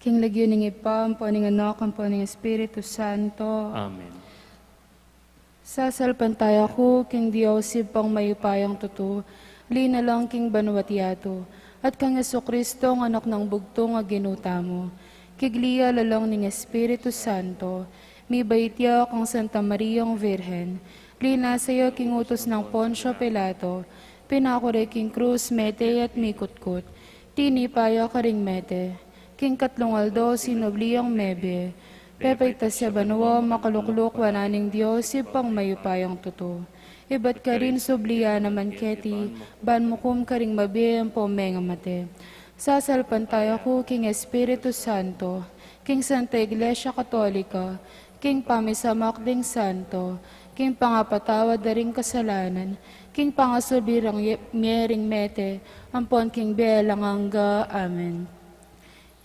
King lagyo ning ipam, paning anak, ang paning Espiritu Santo. Amen. Sasalpantaya ko, King Diosip pang mayupayang tuto, lina lang King Banuatiato, at kang Kristo ang anak ng bugtong nga ginuta mo. Kigliya lalang ning Espiritu Santo, mi baitya kang Santa Mariang Virhen, lina sayo King utos ng Poncio Pilato, pinakure King Cruz, mete at mikutkut, tini paya karing mete, King Katlong Aldo, sinobliyang mebe, pepay tasya banwa, makalukluk, wananing Diyos, ipang mayupayang tuto. Ibat ka rin subliya naman keti, ban mukum karing mabi ang pomenga mate. Sasalpantaya ko, King Espiritu Santo, King Santa Iglesia Katolika, King Pamisamak ding Santo, King Pangapatawad na ring kasalanan, King Pangasulbirang miering mete, ampon King Belang hangga. Amen.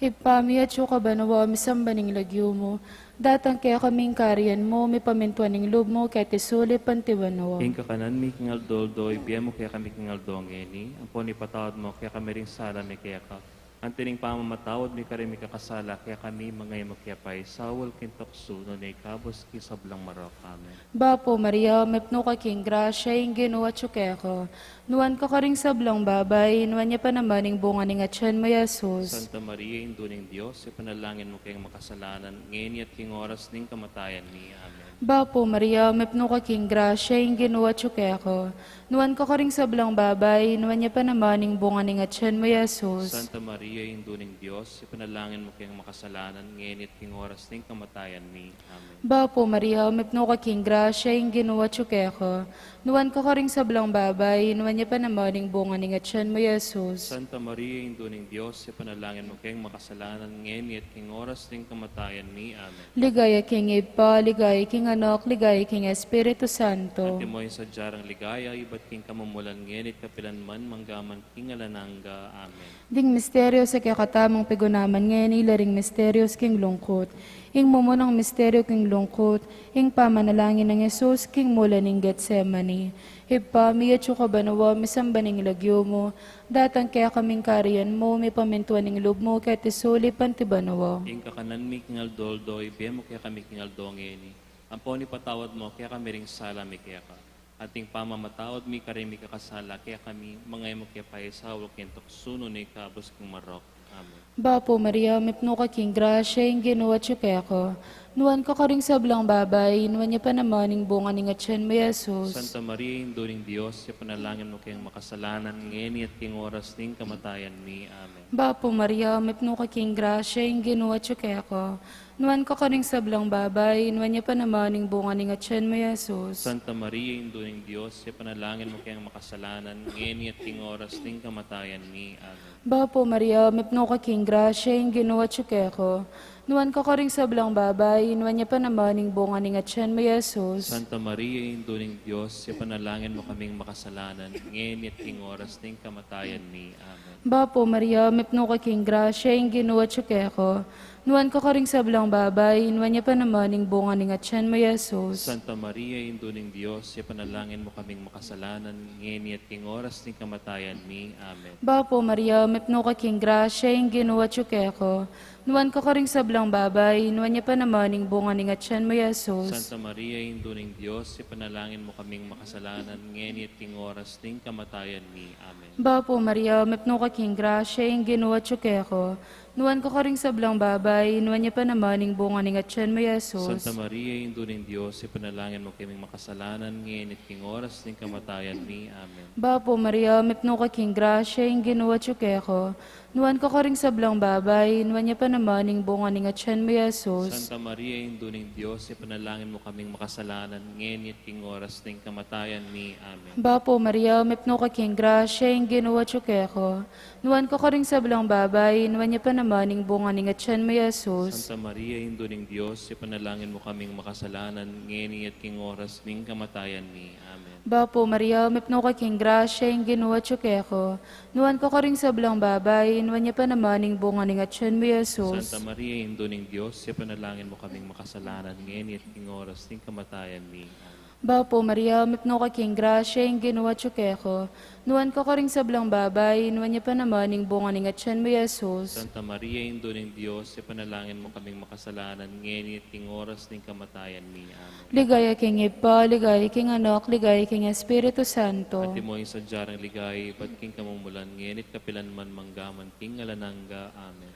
Ipami at yung kabanawa, misambaning lagyo mo, datang kaya kaming kariyan mo, may pamintuaning loob mo, kaya tisuli pantiwanawa. King kakanan mi kingal doldoy, biya mo kaya kami kingal dongeni, ang po ni patawad mo, kaya kami rin sala mi kaya ka. Ang tining pamamatawad mi kare mi kakasala, kaya kami mga mo kaya pa'y sawal kintokso, no na ikabos kisablang marok. Amen. Bapo Maria, mepno ka king grasya, yung ginawa tsukaya ko. Nuwan ka karing sablang babay, nuwan niya pa naman yung bunga ni Atyan mo, Yasus. Santa Maria, Induning Diyos, ipanalangin mo kayong makasalanan, ngayon at king oras ning kamatayan ni. Amen. Bapo Maria, mepno ka king grasya, yung ginawa tsukaya ko. Nuwan ka karing sablang babay, nuwan niya pa naman yung bunga ni Atyan mo, Yasus. Santa Maria, Induning Diyos, ipanalangin mo kayong makasalanan, ngayon at king oras ning kamatayan ni. Amen. Bapo Maria, mepno ka king grasya, yung ginawa tsukaya ko. Nuwan ka karing sablang babay, nuwan niya pa naman yung bunga ni Atyan mo, Yasus. Santa Maria, Induning Diyos, ipanalangin mo kayong makasalanan, ngayon at king oras ning kamatayan ni. Amen. Ligaya king Ipa, ligaya king Anak, ligaya king Espiritu Santo. Ati mo sa jarang ligaya, iba't king kamumulan ngayon at kapilanman, manggaman king alananga. Amen. Ding misteryo sa kakatamang pigunaman ngayon, ilaring misteryos king lungkot. Ing mumunang misteryo king lungkot, ing pamanalangin ng Yesus, king mula ning Getsemani. Ipami at yung kabanawa, misambaning lagyo mo, datang kaya kaming kariyan mo, may pamintuan ng loob mo, kaya tisuli pantibanawa. Ing kakanan mi kingal doldoy, biya mo kaya kami kingal dongeni. Ang po ni patawad mo, kaya kami ring sala mi kaya ka. Ating pamamatawad mi kare mi kakasala, kaya kami mga mo kaya pa'y sawal kintok suno ni kabos kong marok. Amen. Bapo Maria, mipno ka king grasya, yung ginawa tsukaya ko. Nuwan ka karing sablang babay, nuwan niya pa naman yung bunga ni Atyan mo, Yasus. Santa Maria, Induling Diyos, ipanalangin mo kayong makasalanan, ngayon at king oras ning kamatayan ni. Amen. Bapo Maria, mipno ka king grasya, yung ginawa tsukaya ko. Nuwan ka karing sablang babay, nuwan niya pa naman yung bunga ni Atyan mo, Yasus. Santa Maria, Induling Diyos, ipanalangin mo kayong makasalanan, ngayon at king oras ning kamatayan ni. Amen. Bapo Maria, mipno ka king grasya, yung ginawa tsukaya ko. Nuwan ka karing sablang babay, nuwan niya pa naman yung bunga ni Atyan mo, Yasus. Santa Maria, Induling Diyos, ipanalangin mo kaming makasalanan, ngayon at king oras ning kamatayan ni. Amen. Bapo Maria, mipno ka king grasya, yung ginawa tsukaya ko. Nuwan ka karing sablang babay, nuwan niya pa naman yung bunga ni Atyan mo, Yasus. Santa Maria, Induling Diyos, ipanalangin mo kaming makasalanan, ngayon at king oras ning kamatayan ni. Amen. Bapo Maria, mipno ka king grasya, yung ginawa tsukaya ko. Nuwan ka karing sablang babay, nuwan niya pa naman yung bunga ni Atyan mo, Yasus. Santa Maria, Induling Diyos, ipanalangin mo kaming makasalanan, ngayon at king oras ning kamatayan ni. Amen. Bapo Maria, mipno ka king grasya, yung ginawa tsukaya ko. Nuwan ka karing sablang babay, nuwan niya pa naman yung bunga ni Atyan mo, Yasus. Santa Maria, Induling Diyos, ipanalangin mo kaming makasalanan, ngayon at king oras ning kamatayan ni. Amen. Bapo Maria, mipno ka king grasya, yung ginawa tsukaya ko. Nuwan ka karing sablang babay, nuwan niya pa naman yung bunga ni Atyan mo, Yasus. Santa Maria, Induling Diyos, ipanalangin mo kaming makasalanan, ngayon at king oras ning kamatayan ni. Amen. Bapo Maria, mipno ka king grasya, yung ginawa tsukaya ko. Nuwan ka karing sablang babay, nuwan niya pa naman yung bunga ni Atyan mo, Yasus. Santa Maria, Induling Diyos, ipanalangin mo kaming makasalanan, ngayon at king oras ning kamatayan ni. Amen. Bapo Maria, mipno ka king grasya, yung ginawa tsukaya ko. Nuwan ka karing sablang babay, nuwan niya pa naman yung bunga ni Atyan mo, Yasus. Santa Maria, Induling Diyos, ipanalangin mo kaming makasalanan, ngayon at king oras ning kamatayan ni. Amen. Bapo Maria, mipno ka king grasya, yung ginawa tsukeko. Nuan ka ring sablang babay, nuan niya pa naman yung bunga ng atyan mo, Jesus. Santa Maria, Indo ng Diyos, ipanalangin mo kaming makasalanan, ngayon at ting oras ng kamatayan ni. Amen. Ligaya king Ipa, ligaya king Anak, ligaya king Espiritu Santo. At mo yung sadyarang ligay, ba't king kamumulan, ngayon at kapilanman manggaman, king alananga. Amen.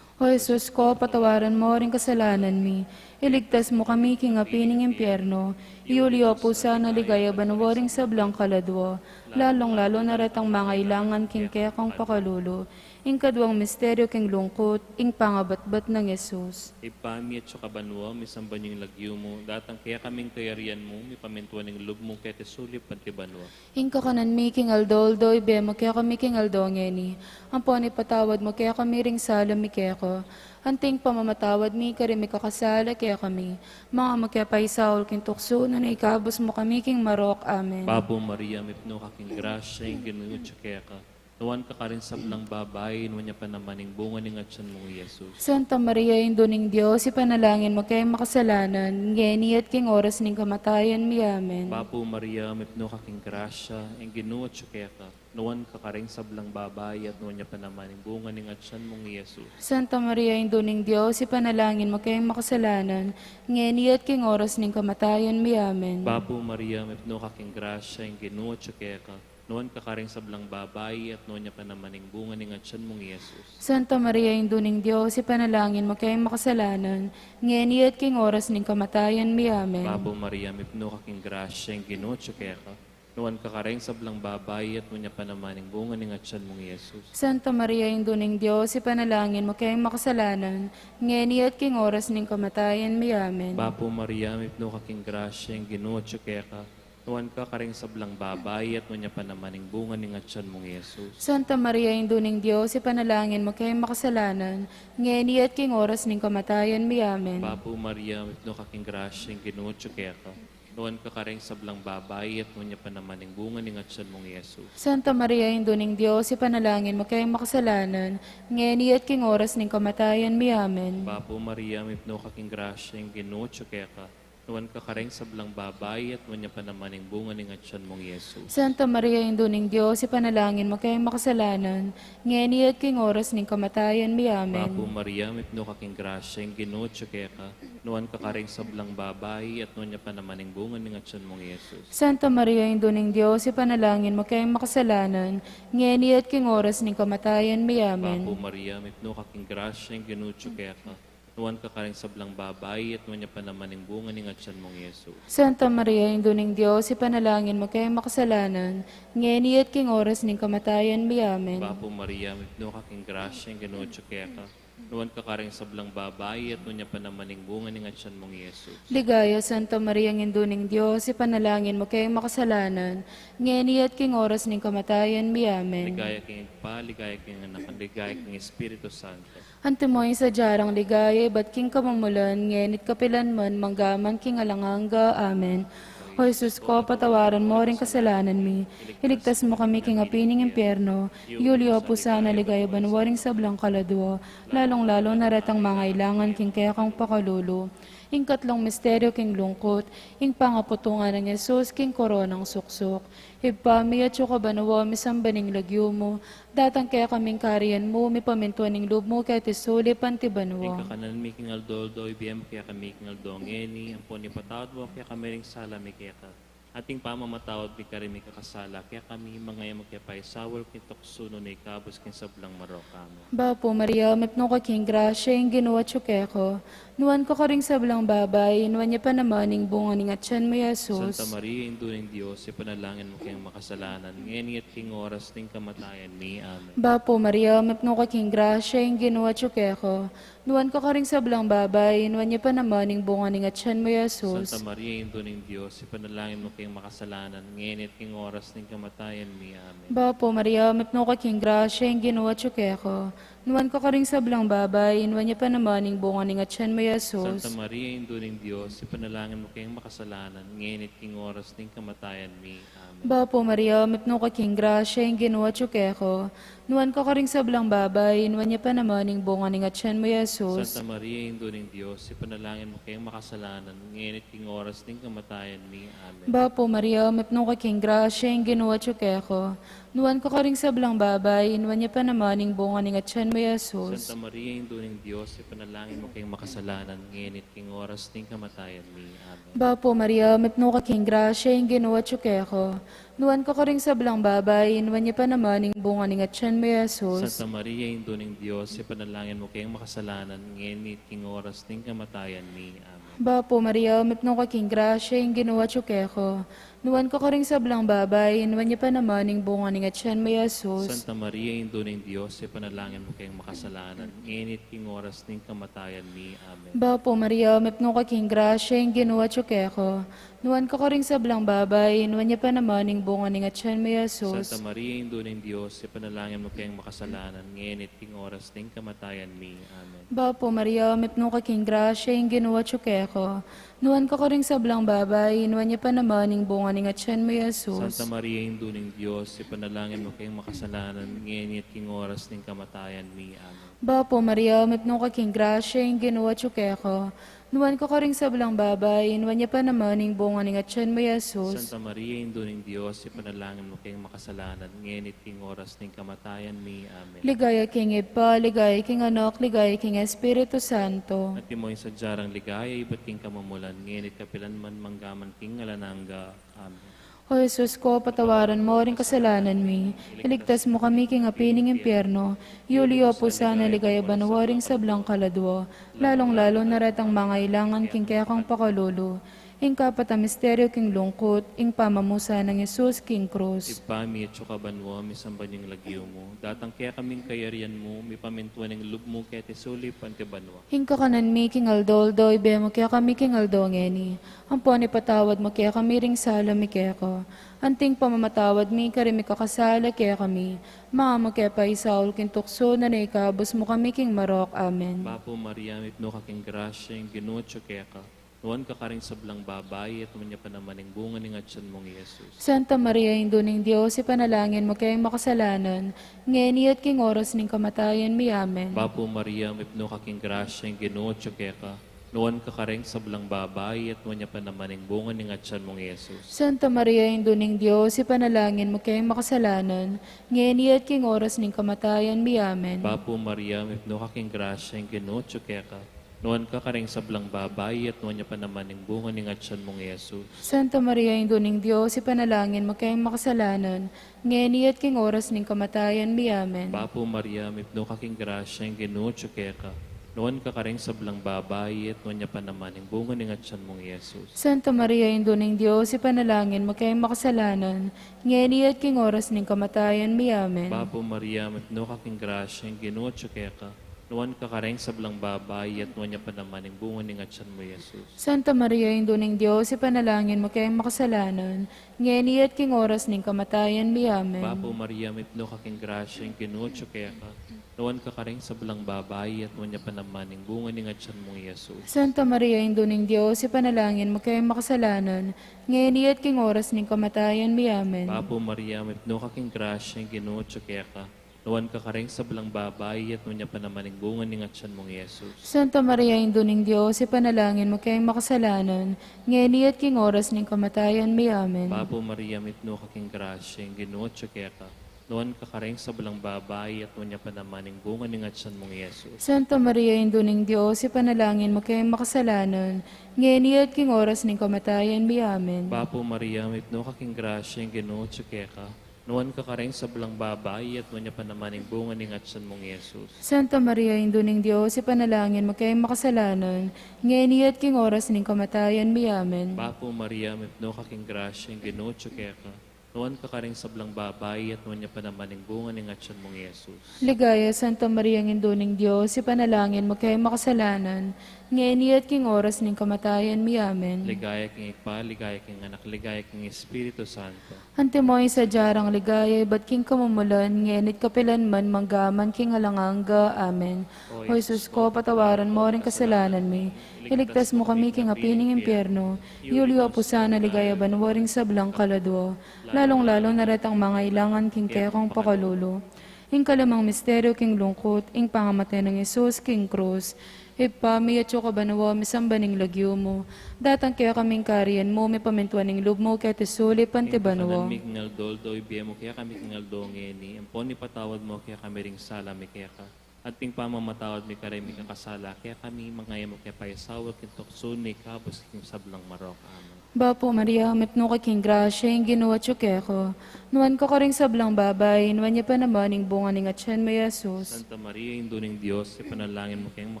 O Jesus ko, patawaran mo rin kasalanan mi. Iligtas mo kami king apining impyerno. Iulio po sana ligaya banwaring sablang kaladwo. Lalong-lalo na ratang mga ilangan king kekong pakalulu. Ing kadwang misteryo king lungkot, ing pangabatbat ng Jesus. Ipami at sukabanwa, misamban yung lagyo mo, datang kaya kaming kayarian mo, may pamintuan ng lub mo, kaya tesulip at tibanwa. Ing kakanan mi king aldoldo, ibe mo kaya kami king aldongeni. Ang poni patawad mo kaya kami ring salam mi keko. Anting pamamatawad mi kari mi kakasala kaya kami. Mga magkapay saul king tukso, na naikabos mo kami king marok. Amen. Pabo Maria, mipno kaking grasya, yung ginuot siya kaya ka. Nuwan ka rin sablang babay, nuwan niya pa naman yung bunga ng atyan mong Jesus. Santa Maria, Indo ning Diyos, ipanalangin mo kayong makasalanan, ngeni at king oras ning kamatayan mi. Amen. Pabo Maria, mipno kaking grasya, yung ginuot siya kaya ka. Nuwan ka rin sablang babay, at nuwan niya pa naman yung bunga ng atyan mong Jesus. Santa Maria, Indo ning Diyos, ipanalangin mo kayong makasalanan, ngeni at king oras ning kamatayan mi. Amen. Pabo Maria, mipno kaking grasya, yung ginuot siya kaya ka. Nuwan ka rin sablang babay, at nuwan niya pa naman yung bunga ng atyan mong Jesus. Santa Maria, Indo ning Diyos, ipanalangin mo kayong makasalanan, ngeni at king oras ning kamatayan mi. Amen. Pabo Maria, mipno kaking grasya, yung ginuot siya kaya ka. Nuwan ka rin sablang babay, at nuwan niya pa naman yung bunga ng atyan mong Jesus. Santa Maria, Indo ning Diyos, ipanalangin mo kayong makasalanan, ngeni at king oras ning kamatayan mi. Amen. Pabo Maria, mipno kaking grasya, yung ginuot siya kaya ka. Nuwan ka rin sablang babay, at nuwan niya pa naman yung bunga ng atyan mong Jesus. Santa Maria, Indo ning Diyos, ipanalangin mo kayong makasalanan, ngeni at king oras ning kamatayan mi. Amen. Pabo Maria, mipno kaking grasya, yung ginuot siya kaya ka. Nuwan ka rin sablang babay, at nuwan niya pa naman yung bunga ng atyan mong Jesus. Santa Maria, Indo ning Diyos, ipanalangin mo kayong makasalanan, ngeni at king oras ning kamatayan mi. Amen. Pabo Maria, mipno kaking grasya, yung ginuot siya kaya ka. Nuwan ka rin sablang babay, at nuwan niya pa naman yung bunga ng atyan mong Jesus. Santa Maria, Indo ning Diyos, ipanalangin mo kayong makasalanan, ngeni at king oras ning kamatayan mi. Amen. Pabo Maria, mipno kaking grasya, yung ginuot siya kaya ka. Nuwan ka rin sablang babay, at nuwan niya pa naman yung bunga ng atyan mong Jesus. Santa Maria, Indo ning Diyos, ipanalangin mo kayong makasalanan, ngeni at king oras ning kamatayan mi. Amen. Pabo Maria, mipno kaking grasya, yung ginuot siya kaya ka. Nuwan ka rin sablang babay, at nuwan niya pa naman yung bunga ng atyan mong Jesus. Santa Maria, Indo ning Diyos, ipanalangin mo kayong makasalanan, ngeni at king oras ning kamatayan mi. Amen. Pabo Maria, mipno kaking grasya, yung ginuot siya kaya ka. Nuwan ka rin sablang babay, at nuwan niya pa naman yung bunga ng atyan mong Jesus. Ligaya, Santa Maria, Indo ning Diyos, ipanalangin mo kayong makasalanan, ngeni at king oras ning kamatayan mi. Amen. Ligaya king Ipa, ligaya king Anak, ligaya king Espiritu Santo. Antimoy sa jarang ligaya, ba't king kamumulan, ngenit kapilan man, manggaman king alanganga. Amen. O Jesus ko, patawaran mo rin kasalanan mi. Iligtas mo kami king apining impyerno. Yulio po sana ligaya banwaring sablang kaladwo. Lalong-lalo na ratang mga ilangan king kaya kang pakalulu. Ing katlong misteryo king lungkot, ing pangaputungan ng Jesus king koronang suksok. Ipami at banwa misambaning lagyo mo, datang kaya kaming kariyan mo, mi pamintuan ng loob mo kaya tisuli pantibanwa. Ing kakanan mi king aldoldo, ibiyem kaya kami king aldongeni, ang poni patawad mo kaya kami ring sala mi kaya ka. Ating pamamatawad mi kari mi kakasala, kaya kami mga mo kaya pa'y sawal kintok suno na ikabos kin sablang marokamo. Bapo Maria, mipno ka king grasya, ing ginawa tsukeko. Nuwan ko ring sablang babay, nuwan niya pa naman ing bunga ning atyan mo, Jesus. Santa Maria, Indo ng Diyos, ipanalangin mo kayong makasalanan, ngayon at king oras ng kamatayan ni. Amen. Bapo Maria, mipno ka king grasya, ing ginawa tsukeko. Nuwan ko ring sablang babay, nuwan niya pa naman ing bunga ning atyan mo, Jesus. Santa Maria, Indo ng Diyos, ipanalangin mo kayong makasalanan, ngayon at king oras ng kamatayan ni. Amen. Bapo Maria, mipno ka king grasya, ing ginawa tsukeko. Nuan ka karing sablang babay, inwan niya pa namaning bunga ni nga tiyan mo Santa Yesus. Maria, Indo ng Diyos, ipanalangin mo kayong makasalanan, ngayon at king oras ng kamatayan mi. Amen. Bapo Maria, mapno ka king grasya, yung ginawa tsukeko. Nuan ka karing sablang babay, inwan niya pa namaning bunga ni nga tiyan mo Yesus. Santa Maria, Indo ng Diyos, ipanalangin mo kayong makasalanan, ngayon at king oras ng kamatayan mi. Amen. Bapo Maria, mapno ka king grasya, yung ginawa tsukeko. Nuan ka karing sablang babay, inwan niya pa namaning bunga ni nga tiyan mo Yesus. Santa Maria, Indo ng Diyos, ipanalangin mo kayong makasalanan, ngayon at king oras ng kamatayan mi. Amen. Bapo Maria, mapno ka king grasya, yung ginawa tsukeko. Nuan ka karing sablang babay, inwan niya pa namaning bunga ni nga tiyan mo Yesus. Santa Maria, Indo ng Diyos, ipanalangin mo kayong makasalanan, ngayon at king oras ng kamatayan mi. Amen. Bapo Maria, mapno ka king grasya, yung ginawa tsukeko. Nuan ka karing sablang babay, inwan niya pa namaning bunga ni nga tiyan mo Yesus. Santa Maria, Indo ng Diyos, ipanalangin mo kayong makasalanan, ngayon at king oras ng kamatayan mi. Amen. Bapo Maria, mapno ka king grasya, yung ginawa tsukeko. Nuan ka karing sablang babay, inwan niya pa namaning bunga ni nga tiyan mo Yesus. Santa Maria, Indo ng Diyos, ipanalangin mo kayong makasalanan, ngayon at king oras ng kamatayan mi. Amen. Bapo Maria, mapno ka king grasya, yung ginawa tsukeko. Nuan ka karing sablang babay, inwan niya pa namaning bunga ni nga tiyan mo Yesus. Santa Maria, Indo ng Diyos, ipanalangin mo kayong makasalanan, ngayon at king oras ng kamatayan mi. Amen. Bapo Maria, mapno ka king grasya, yung ginawa tsukeko. Nuan ka karing sablang babay, inwan niya pa namaning bunga ni nga tiyan mo Yesus. Santa Maria, Indo ng Diyos, ipanalangin mo kayong makasalanan, ngayon at king oras ng kamatayan mi. Amen. Ligaya king Ipa, ligaya king Anak, ligaya king Espiritu Santo. At timoy sa jarang ligaya, iba't king kamumulan, ngayon at kapilan man manggaman king alananga. Amen. O Jesus ko, patawaran mo rin kasalanan mi. Iligtas mo kami king apining impyerno. Yulio po sana ligaya banwaring sablang kaladwo. Lalong-lalo na retang mga ilangan king kaya kang pakalulu. Ing kapata misteryo king lungkot, ing pamamusa ng Jesus king krus. Ipami at sukabanwa, misamban yung lagyo mo. Datang kaya kaming kayarian mo, mi pamintuan ng lub mo, kaya tisulip ang tibanwa. Ing kakanan mi king aldoldo, ibe mo kaya kami king aldongeni. Ampon ipatawad mo kaya kami ring sala mi kaya ko. Anting pamamatawad mi karimi kakasala kaya kami. Mga mo kaya pa isaul king tukso na naikabos mo kami king marok. Amen. Bapo Maria, mipno ka king grasya, yung ginuotso kaya ka. Nuwan ka karing sablang babay, at umanya pa naman ang bunga ng atyan mong Yesus. Santa Maria, Indo ng Diyos, ipanalangin mo kayong makasalanan, ngayon at king oras ng kamatayan mi. Amen. Bapo Maria, mipno ka king grasya, yung ginuotso kaya ka. Nuwan ka karing sablang babay, at umanya pa naman ang bunga ng atyan mong Yesus. Santa Maria, Indo ng Diyos, ipanalangin mo kayong makasalanan, ngayon at king oras ng kamatayan mi. Amen. Bapo Maria, mipno ka king grasya, yung ginuotso kaya ka. Nuwan ka karing sablang babay, at nuwan niya pa naman ang bunga ng atyan mong Yesus. Santa Maria, Indo ng Diyos, ipanalangin mo kayong makasalanan, ngayon at king oras ng kamatayan mi. Amen. Bapo Maria, mipno ka king grasya, yung ginuotso kaya ka. Nuwan ka karing sablang babay, at nuwan niya pa naman ang bunga ng atyan mong Yesus. Santa Maria, Indo ng Diyos, ipanalangin mo kayong makasalanan, ngayon at king oras ng kamatayan mi. Amen. Bapo Maria, mipno ka king grasya, yung ginuotso kaya ka. Nuwan ka karing sablang babay, at nuwan niya pa naman ang bunga ng atyan mo, Yesus. Santa Maria, Indo ng Diyos, ipanalangin mo kayong makasalanan, ngayon at king oras ng kamatayan mi. Amen. Bapo Maria, mipno ka king grasya, yung ginuotso kaya ka. Nuwan ka karing sablang babay, at nuwan niya pa naman ang bunga ng atyan mong Yesus. Santa Maria, Indo ng Diyos, ipanalangin mo kayong makasalanan, ngayon at king oras ng kamatayan mi. Amen. Bapo Maria, mipno ka king grasya, yung ginuotso kaya ka. Nuwan ka karing sablang babay, at nuwan niya pa naman ang bunga ng atyan mong Yesus. Santa Maria, Indo ng Diyos, ipanalangin mo kayong makasalanan, ngayon at king oras ng kamatayan mi. Amen. Bapo Maria, mipno ka king grasya, yung ginuotso kaya ka. Nuwan ka karing sablang babay, at nuwan niya pa naman ang bunga ng atyan mong Yesus. Santa Maria, Indo ng Diyos, ipanalangin mo kayong makasalanan, ngayon at king oras ng kamatayan mi. Amen. Bapo Maria, mipno ka king grasya, yung ginuotso kaya ka. Nuwan ka karing sablang babay, at nuwan niya pa naman ang bunga ng atyan mong Yesus. Santa Maria, Indo ng Diyos, ipanalangin mo kayong makasalanan, ngayon at king oras ng kamatayan mi. Amen. Bapo Maria, mipno ka king grasya, yung ginuotso kaya ka. Nuwan ka karing sablang babay at nuwan niya pa naman ang bunga ng atyan mong Yesus. Ligaya, Santa Maria, Induning Diyos, ipanalangin mo kay makasalanan, ngayon at king oras ng kamatayan mi. Amen. Ligaya king Ipa, ligaya king Anak, ligaya king Espiritu Santo. Antimoy sa jarang ligaya, ba't king kamumulan, ngayon at kapilan man, manggaman king alanganga. Amen. O Jesus ko, patawaran mo rin kasalanan mi. Iligtas mo kami king apining impyerno. Yulio Apusana, ligaya banwaring sablang kaladwo. Lalong-lalo naratang mga ilangan king kekong pakalulo. Ing kalamang misteryo king lungkot, ing pangamatay ng Yesus king krus. Ipami at yung kabanawa, misambaning lagyo mo. Datang kaya kaming kariyan mo, may pamintuan ng loob mo, kaya tisuli pantibanawa. Kanan mi kingal doldo, ibiyemo kaya kami kingal dongeni. Ang poni patawad mo kaya kami ring sala mi kaya ka. At ting pamamatawad mi karay mi kakasala, kaya kami mangaya mo kaya payasawag kintok suni kabos king sablang marok. Amen. Bapo Maria, mitno ka king grasya, yung ginawa ko. Nuwan ko ring sablang babay, nuwan niya pa naman yung bunga ng atyan may Yesus. Santa Maria, Indo ng Diyos, ipanalangin mo kayong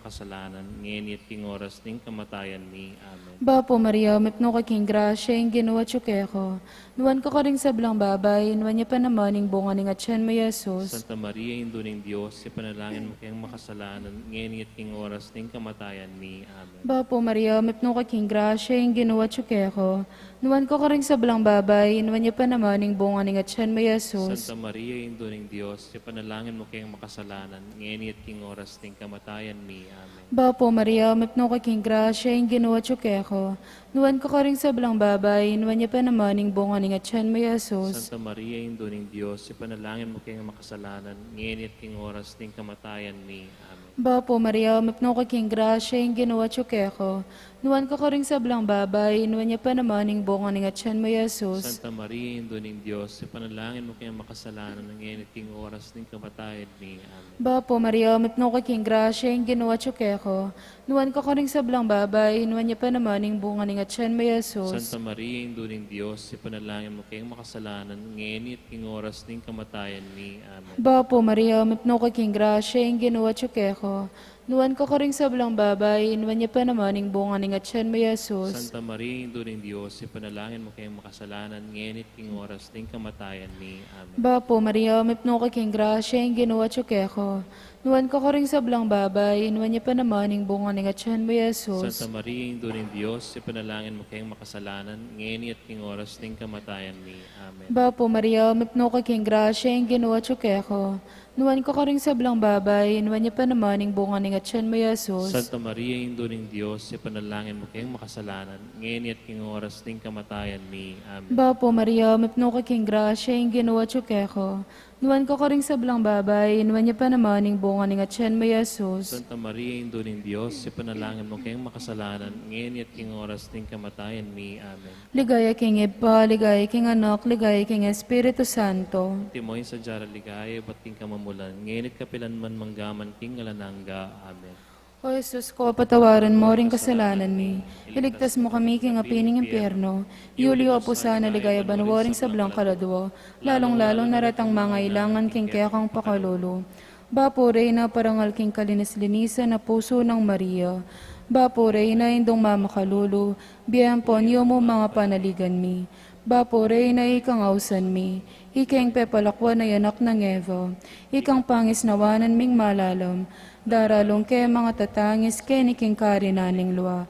makasalanan, ngayon at king oras ng kamatayan ni. Amen. Bapo Maria, mitno ka king grasya, yung ginawa ko. Nuwan ko ring sablang babay, nuwan niya pa naman yung bunga ng atyan may Yesus. Santa Maria, Indo ng Diyos, ipanalangin mo kayong makasalanan, ngayon at king oras ng kamatayan ni. Amen. Bapo Maria, mitno ka king grasya, yung ginawa ko. Nuwan ko ring sablang babay, nuwan niya pa naman yung bunga ng atyan may Yesus. Santa Maria, Indo ng Diyos, ipanalangin mo kayong makasalanan, ngayon at king oras ng kamatayan ni. Amen. Bapo Maria, mitno ka king grasya, yung ginawa ko. Nuwan ko ring sablang babay, nuwan niya pa naman yung bunga ng atyan may Yesus. Santa Maria, Indo ng Diyos, ipanalangin mo kayong makasalanan, ngayon at king oras ng kamatayan ni. Amen. Bapo Maria, mitno ka king grasya, yung ginawa ko. Nuwan ko ring sablang babay, nuwan niya pa naman yung bunga ng atyan may Yesus. Santa Maria, Indo ng Diyos, ipanalangin mo kayong makasalanan, ngayon at king oras ng kamatayan ni. Amen. Bapo Maria, mitno ka king grasya, yung ginawa ko. Nuwan ko ring sablang babay, nuwan niya pa naman yung bunga ng atyan may Yesus. Santa Maria, Indo ng Diyos, ipanalangin mo kayong makasalanan, ngayon at king oras ng kamatayan ni. Amen. Bapo Maria, mitno ka king grasya, yung ginawa ko. Nuwan ko ring sablang babay, nuwan niya pa naman yung bunga ng atyan may Yesus. Santa Maria, Indo ng Diyos, ipanalangin mo kayong makasalanan, ngayon at king oras ng kamatayan ni. Amen. Bapo Maria, mitno ka king grasya, yung ginawa ko. Nuwan ko ring sablang babay, nuwan niya pa naman yung bunga ng atyan may Yesus. Santa Maria, Indo ng Diyos, ipanalangin mo kayong makasalanan, ngayon at king oras ng kamatayan ni. Amen. Bapo Maria, mitno ka king grasya, yung ginawa ko. Nuwan ko ring sablang babay, nuwan niya pa naman yung bunga ng atyan may Yesus. Santa Maria, Indo ng Diyos, ipanalangin mo kayong makasalanan, ngayon at king oras ng kamatayan ni. Amen. Bapo Maria, mitno ka king grasya, yung ginawa ko. Nuwan ko ring sablang babay, nuwan niya pa naman yung bunga ng atyan may Yesus. Santa Maria, Indo ng Diyos, ipanalangin mo kayong makasalanan, ngayon at king oras ng kamatayan ni. Amen. Ligaya king Ipa, ligaya king Anak, ligaya king Espiritu Santo. Timoy sa jara ligaya, ba't king kamamulan, ngayon at kapilan man manggaman king alananga. Amen. O Jesus ko, patawaran mo rin kasalanan mi. Iligtas mo kami king apining impyerno. Yulio Apusana, ligaya banwaring sablang kaladwo. Lalong-lalong naratang mga ilangan king kekang pakalolo. Bapo Reyna, parangal king kalinis-linisan na puso ng Maria. Bapo Reyna, indong mamakalulo. Biyempon niyo mo mga panaligan mi. Bapo Reyna, ikang ausan mi. Ikang pepalakwan na yanak ng Eva. Ikang pangis nawanan ming malalam. Daralong ke mga tatangis ke ni king karinaning luwa.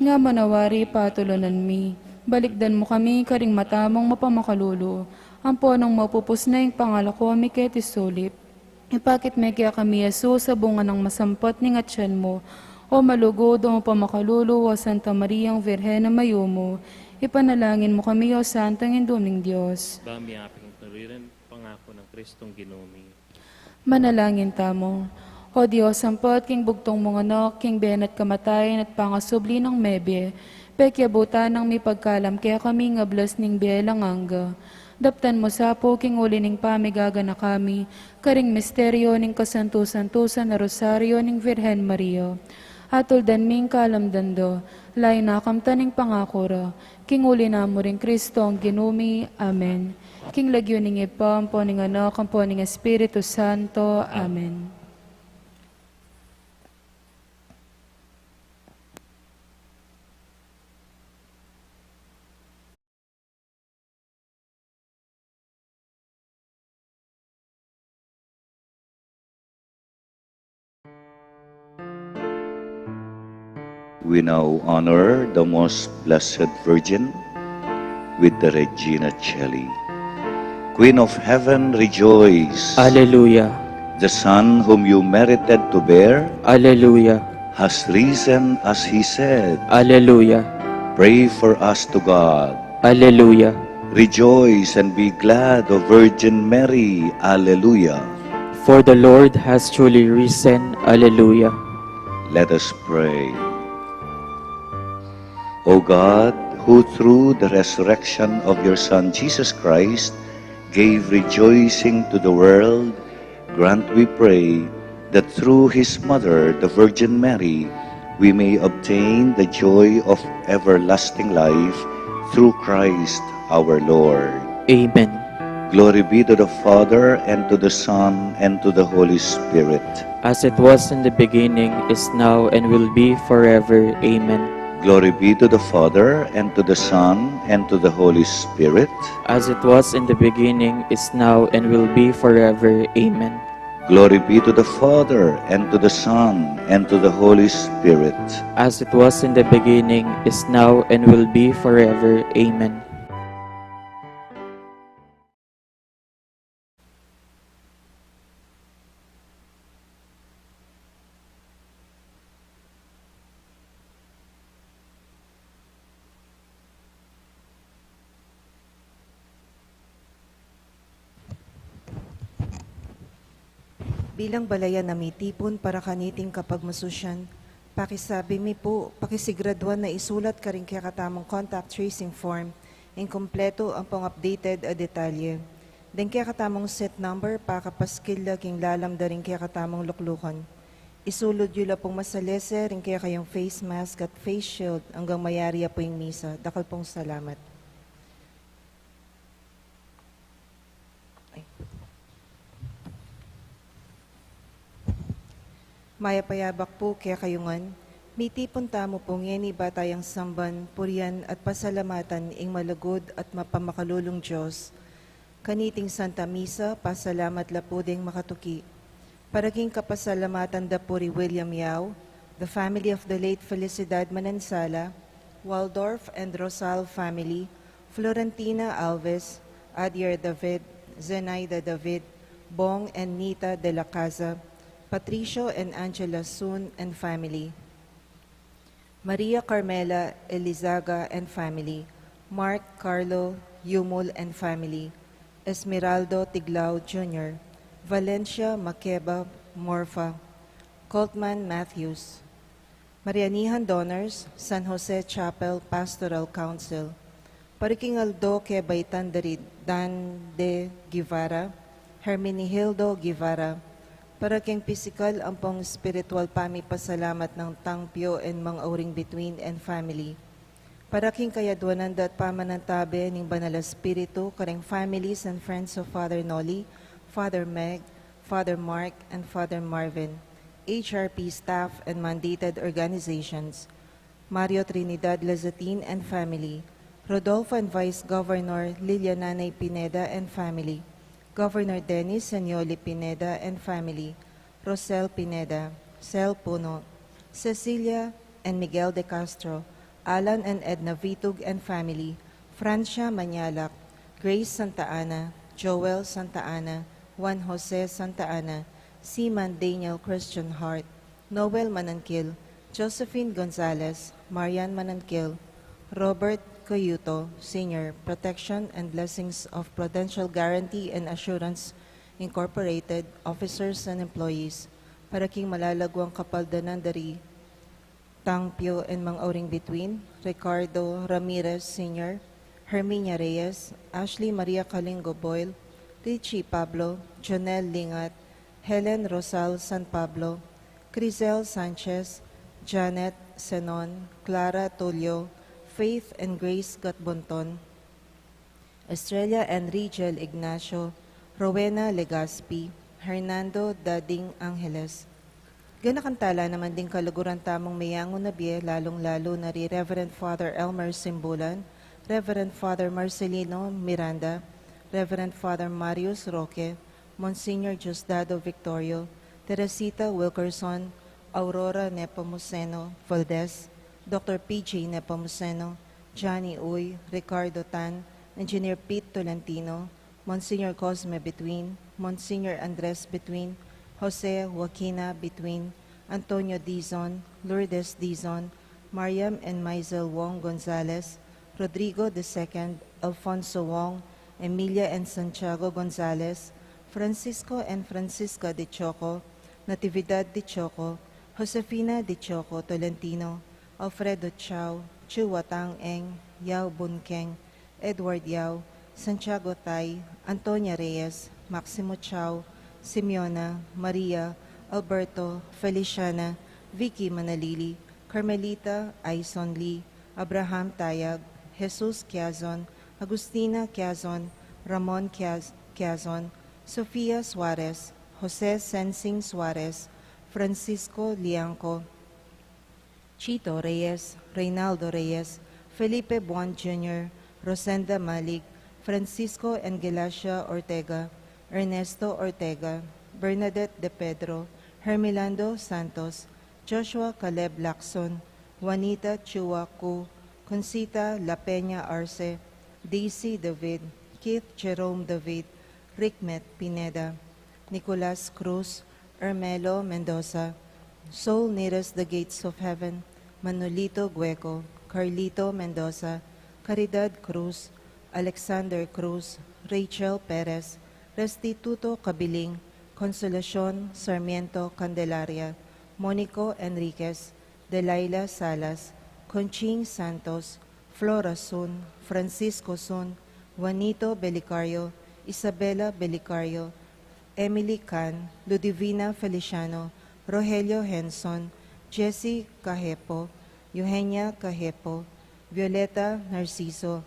Nga manawari patulunan mi. Balikdan mo kami karing matamong mapamakalulo. Ampo nang mapupus na yung pangalako mi ke tisulip. Ipakit me kaya kami Yesus sa bunga ng masampat ni ngatyan mo. O malugod o mapamakalulo o Santa Mariang Virhen na mayumo. Ipanalangin mo kami o Santang Induning Diyos. Dami aping turiran, pangako ng Kristong ginumi. Manalangin tamo. O Diyos, sampot king bugtong mga anak, king benat kamatayan at pangasubli ng mebye, pekyabutan ng may pagkalam kaya kami nga blas ning bielang angga. Daptan mo sapo king uli ning pamigaga na kami, karing misteryo ning kasantusan-tusan na rosaryo ning Virhen Maria. Atuldan ming kalamdando, lay nakamtaning pangakura, king uli na mo ring Kristo ang ginumi. Amen. King lagyo ning ipa, ampo ning anak, ampo ning Espiritu Santo. Amen. We now honor the Most Blessed Virgin with the Regina Coeli. Queen of Heaven, rejoice! Alleluia. The Son whom you merited to bear Alleluia. has risen as he said. Alleluia. Pray for us to God. Alleluia. Rejoice and be glad, O Virgin Mary. Alleluia. For the Lord has truly risen. Alleluia. Let us pray. O God, who through the resurrection of your Son Jesus Christ gave rejoicing to the world, grant, we pray, that through his mother, the Virgin Mary, we may obtain the joy of everlasting life through Christ our Lord. Amen. Glory be to the Father, and to the Son, and to the Holy Spirit. As it was in the beginning, is now, and will be forever. Amen. Glory be to the Father, and to the Son, and to the Holy Spirit. As it was in the beginning, is now, and will be forever. Amen. Glory be to the Father, and to the Son, and to the Holy Spirit. As it was in the beginning, is now, and will be forever. Amen. Bilang balayan na may tipon para kaniting kapag masusyan, pakisabi mi po, pakisigraduan na isulat ka rin kaya katamong contact tracing form, inkompleto ang pang-updated a detalye. Den kaya katamong set number, pakapaskil king lalam da rin kaya katamong luklukan. Isulod yula pong masalese rin kaya kayong face mask at face shield hanggang mayari po yung misa. Dakal pong salamat. Maya payabak po kaya kayungan, miti punta mo pong yeni batayang samban, purian at pasalamatan ing malagod at mapamakalulong Diyos. Kaniting Santa Misa, pasalamat lapuding makatuki. Paraging kapasalamatan da puri William Yao, the family of the late Felicidad Manansala, Waldorf and Rosal family, Florentina Alves, Adier David, Zenaida David, Bong and Nita de la Casa, Patricio and Angela Sun and family, Maria Carmela Elizaga and family, Mark Carlo Yumul and family, Esmeraldo Tiglao Jr., Valencia Makeba Morfa, Coltman Matthews, Marianihan Donors, San Jose Chapel Pastoral Council, Parikingaldo Kebaitan Darid Dan de Guevara, Hermenihildo Guevara, para king physical ang pong spiritual pasalamat ng tangpyo and mga uring between and family. Para king kayadwanan at pamanantabi ng banal espiritu kareng families and friends of Father Noli, Father Meg, Father Mark, and Father Marvin, HRP staff and mandated organizations, Mario Trinidad Lazatin and family, Rodolfo and Vice Governor Liliananay Pineda and family, Governor Dennis Sanyoli Pineda and family, Rosel Pineda, Sel Puno, Cecilia and Miguel de Castro, Alan and Edna Vitug and family, Francia Manyalak, Grace Santa Ana, Joel Santa Ana, Juan Jose Santa Ana, Seaman Daniel Christian Hart, Noel Manankil, Josephine Gonzalez, Marian Manankil, Robert Coyuto, Sr., Protection and Blessings of Prudential Guarantee and Assurance, Incorporated, Officers and Employees, para king malalagwang kapaldanan dari, Tangpyo and Mang Auring Between, Ricardo Ramirez, Sr., Herminia Reyes, Ashley Maria Calingo Boyle, Richie Pablo, Jonel Lingat, Helen Rosal San Pablo, Crisel Sanchez, Janet Senon, Clara Tulio, Faith and Grace Gatbonton, Estrella and Rigel Ignacio, Rowena Legaspi, Hernando Dading Angeles. Ganakantala naman din kalaguran tamong mayangon na biye, lalong-lalo na ri Reverend Father Elmer Simbulan, Reverend Father Marcelino Miranda, Reverend Father Marius Roque, Monsignor Diosdado Victorio, Teresita Wilkerson, Aurora Nepomuceno Valdez, Dr. PJ Nepomuceno, Johnny Uy, Ricardo Tan, Engineer Pete Tolentino, Monsignor Cosme Between, Monsignor Andres Between, Jose Joaquina Between, Antonio Dizon, Lourdes Dizon, Mariam and Maisel Wong Gonzalez, Rodrigo II, Alfonso Wong, Emilia and Santiago Gonzalez, Francisco and Francisca de Choco, Natividad de Choco, Josefina de Choco Tolentino, Alfredo Chao, Chuwatang Eng, Yao Bunkeng, Edward Yao, Santiago Tay, Antonia Reyes, Maximo Chao, Simeona, Maria, Alberto, Feliciana, Vicky Manalili, Carmelita Aison Lee, Abraham Tayag, Jesus Quiazon, Agustina Quiazon, Ramon Quiazon, Sofia Suarez, Jose Sensing Suarez, Francisco Lianco, Chito Reyes, Reynaldo Reyes, Felipe Buon Jr., Rosenda Malig, Francisco and Gelacia Ortega, Ernesto Ortega, Bernadette De Pedro, Hermelando Santos, Joshua Caleb Lacson, Juanita Chua Cu, Concita La Peña Arce, Daisy David, Keith Jerome David, Rickmet Pineda, Nicolas Cruz, Ermelo Mendoza, Soul Nearest the Gates of Heaven, Manolito Gueco, Carlito Mendoza, Caridad Cruz, Alexander Cruz, Rachel Perez, Restituto Cabiling, Consolacion Sarmiento Candelaria, Monico Enriquez, Delilah Salas, Conching Santos, Flora Sun, Francisco Sun, Juanito Belicario, Isabela Belicario, Emily Can, Ludivina Feliciano, Rogelio Henson, Jessie Cajepo, Eugenia Cajepo, Violeta Narciso,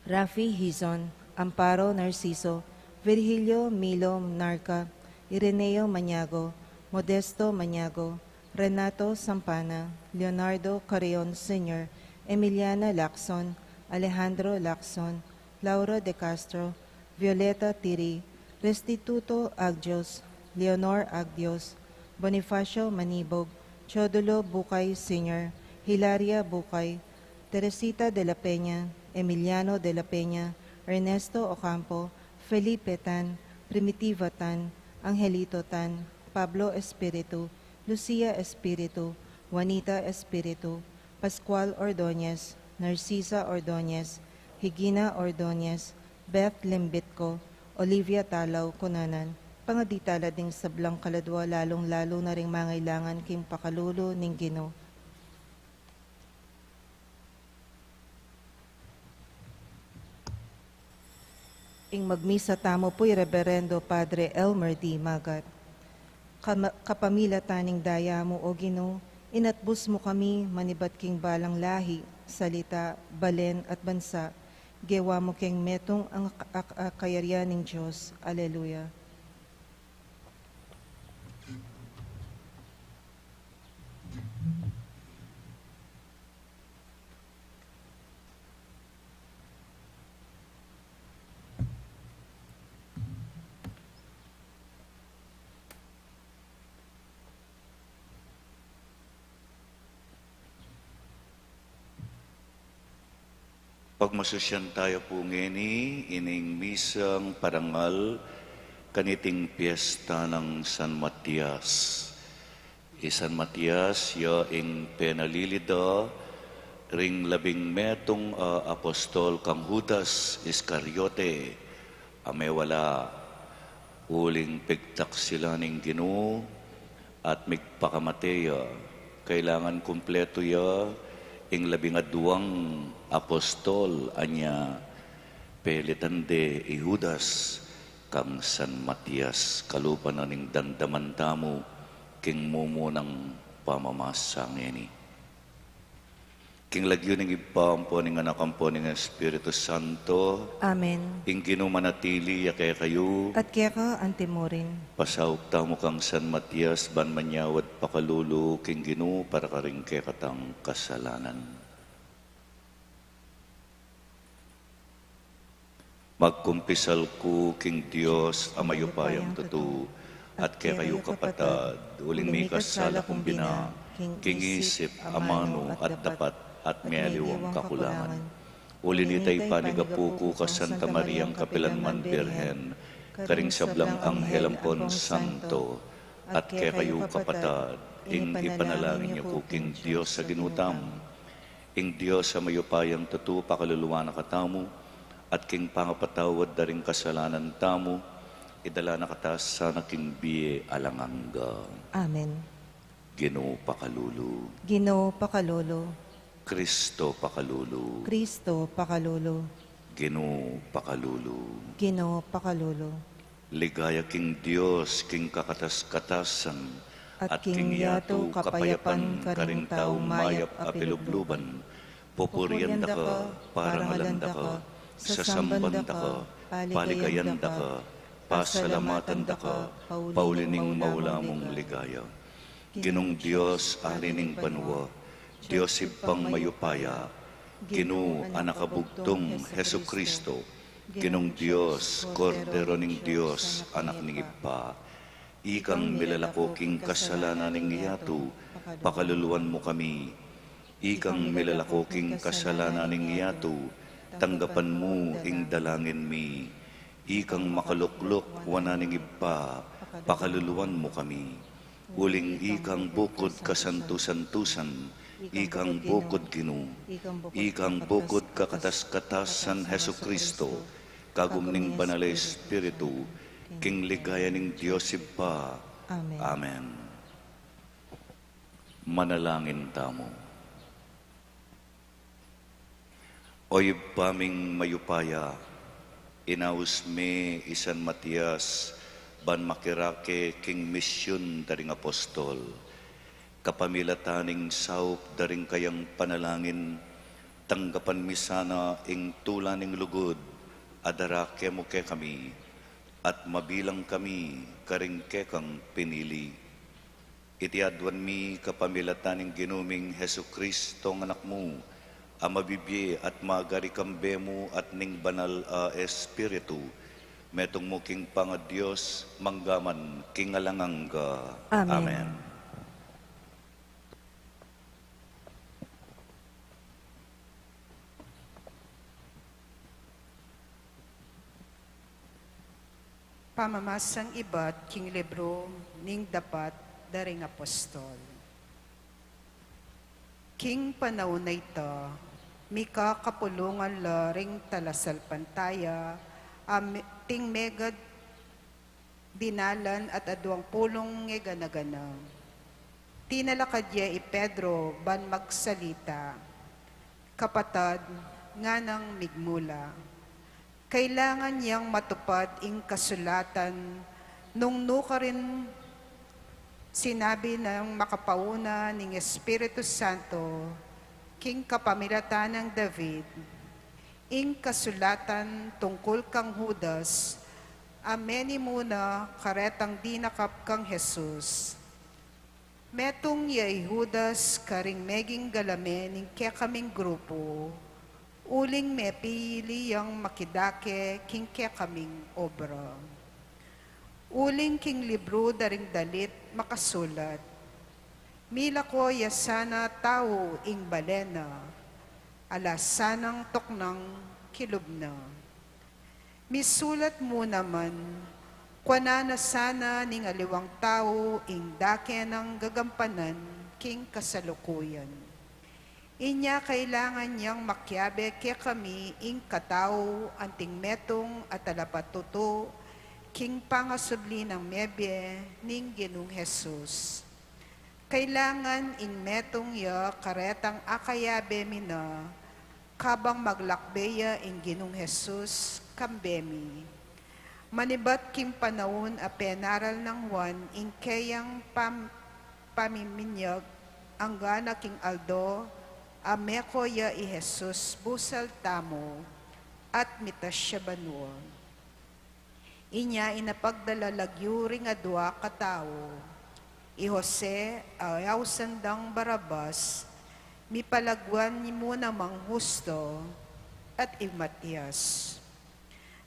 Rafi Hizon, Amparo Narciso, Virgilio Milo Narca, Ireneo Maniago, Modesto Maniago, Renato Sampana, Leonardo Carreon Sr., Emiliana Lacson, Alejandro Lacson, Laura De Castro, Violeta Tiri, Restituto Agios, Leonor Agdios, Bonifacio Manibog, Chodolo Bucay Sr., Hilaria Bucay, Teresita de la Peña, Emiliano de la Peña, Ernesto Ocampo, Felipe Tan, Primitiva Tan, Angelito Tan, Pablo Espiritu, Lucia Espiritu, Juanita Espiritu, Pascual Ordóñez, Narcisa Ordóñez, Higina Ordóñez, Beth Limbitco, Olivia Talaw Kunanan, pangaditala ding sablang kaladwa lalong-lalo na ring mangailangan king pakalulo ning Ginoo. Ing magmisa tamo po'y Reverendo Padre Elmer D. Magat. Kapamila taning daya mo, O Ginoo, inatbus mo kami manibat king balang lahi, salita, balen at bansa. Gewa mo king metong ang kayaryan ng Diyos. Alleluia. Pagmasusyan tayo po ngeni, ining misang parangal, kaniting piyesta ng San Matias. San Matias, ya ing penalilida, ring 12 apostol kang Judas Iscariote, amewala, uling pigtak sila ning Ginoo, at migpakamateya, kailangan kumpleto ya, ing 12 apostol anya pelitande Judas kang San Matias kalupan na ning dandaman tamo king mumunang pamamasang ini. King lagyo ning ipampo ning anakampo ning Espiritu Santo. Amen. Ing ginumanatili ya kaya kayo. At kaya ka antimorin. Pasauk tamo kang San Matias ban manyawad pakalulu king Ginoo para karing kaya katang kasalanan. Magkumpisal ko king Diyos amayupayang totoo at kaya kayo kapatad, uling may kasala kumbina, king isip, amano at dapat at may aliwang kakulangan. Ulinitay panigapuko ka Santa Mariang Kapilanman Birhen, karing sablang Anghel Ampon Santo, at kaya kayo kapatad, ing ipanalangin niyo ko king Diyos sa ginutam, ing Diyos sa mayupayang totoo pakaluluwa na katamu, at king pangapatawad daring kasalanan tamu, idala na katas sa naking biye alangangga. Amen. Ginoo pakalulu, Ginoo pakalolo, Kristo pakalulu, Kristo pakalolo, Ginoo pakalulu. Ginoo pakalolo, Ligaya king Diyos, king kakatas-katasan, at king yato kapayapan karing tao mayap apilubluban, pupurian da ka, parangalanda ka, sasamban da ka, paligayan da ka, pasalamatan da ka, paulining maulamong ligaya. Ginong Diyos, arining banwa, Diyos ipang mayupaya, Ginoo anak kabugtong Hesu Kristo, Ginong Diyos, Kordero ning Diyos, anak ning Ipa, ikang milalakoking kasalanan ning iyato, pakaluluan mo kami. Ikang milalakoking kasalanan ning iyato, tanggapan mo ing dalangin mi. Ikang makaluklok wana ning Ipa, pakaluluan mo kami. Uling ikang bukod kasantusan-tusan, ikang bukod Ginoo, ikang bukod kakatas-katasan Hesu Kristo, kagumning banal na Espiritu, king ligaya ning Diyos Iba. Amen. Amen. Manalangin tamo. Oy paming mayupaya, inaus me isan Matias, ban makirake king misyon daring apostol, kapamilataning saup daring kayang panalangin, tanggapan mi sana ing tulaning lugod, adarake mo ke kami, at mabilang kami karing kekang pinili. Itiadwan mi kapamilataning ginuming Hesu Kristo ng anak mo, amabibye at magarikambe mo at ning banal Espiritu, metong mo king Pangadios, manggaman king alangangga. Amen. Amen. Pamamasang iba't king libro ning dapat daring apostol. King panahon na ito, mika kapulungan laring talasal pantaya, ting megad dinalan at adwang pulong ngeganagana. Tinalakadya i Pedro ban magsalita, kapatad nga ng migmula. Kailangan niyang matupad ing kasulatan nung nuka rin sinabi ng makapauna ng Espiritu Santo, king kapamilatan ng David, ing kasulatan tungkol kang Judas, ameni muna karetang dinakap kang Jesus. Metong yay Judas karing meging galame ning kaya kaming grupo, uling me pili yang makidake king kaya kaming obra. Uling king libro daring dalit makasulat. Mila ko yasana tao ing balena, alasanang toknang kilubna. Misulat mo naman, kwa na sana ning aliwang tao ing dake ng gagampanan king kasalukuyan. Inya kailangan niyang makyabe kaya kami ing katao anting metong at alapatuto king pangasubli ng mebye ning Ginong Jesus. Kailangan in metong ya karetang akayabe mina kabang maglakbeya ing Ginong Jesus kambemi. Manibat king panahon a penaral ng Juan ing kayang pamiminyag ang gana king Aldo ameko ya i Jesus busal tamo at mitas siya banwa. Inya inapagdala lagyo ring adwa katao. I Jose ayaw sandang Barabas, mipalagwan ni mo namang Husto at i Matias.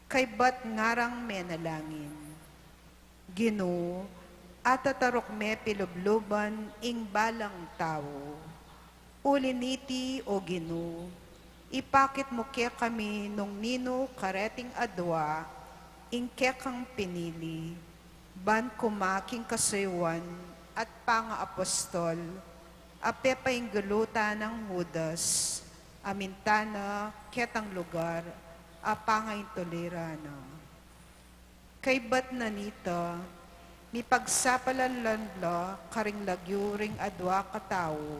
Kay ba't ngarang menalangin? Ginoo, at tatarok me pilubluban ing balang tao. Uliniti o Ginu, ipakit mo kaya kami nung nino kareting adwa, ing kekang pinili, ban kumaking kasaywan at panga-apostol, ape paingguluta ng Judas, amintana ketang lugar, apangay tolirana. Kay bat na nita, mi pagsapalanlanla karing lagyuring adwa katao,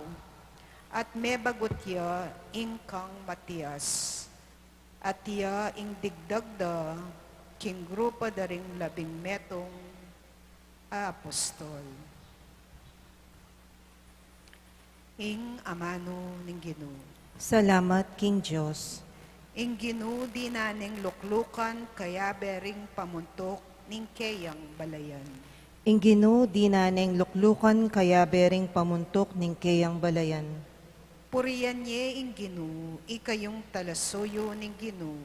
at me bagutya ingkang Matias, at iya ing digdagda king grupo daring 17 apostol. Ing amano ning Ginoo. Salamat, King Diyos. Ing Ginoo di naning luklukan kaya bering pamuntok ning kayang balayan. Ing Ginoo di naneng luklukan kaya bering pamuntok ning kayang balayan. Puriyan nye ing Ginoo, ikayong talasuyo ning Ginoo.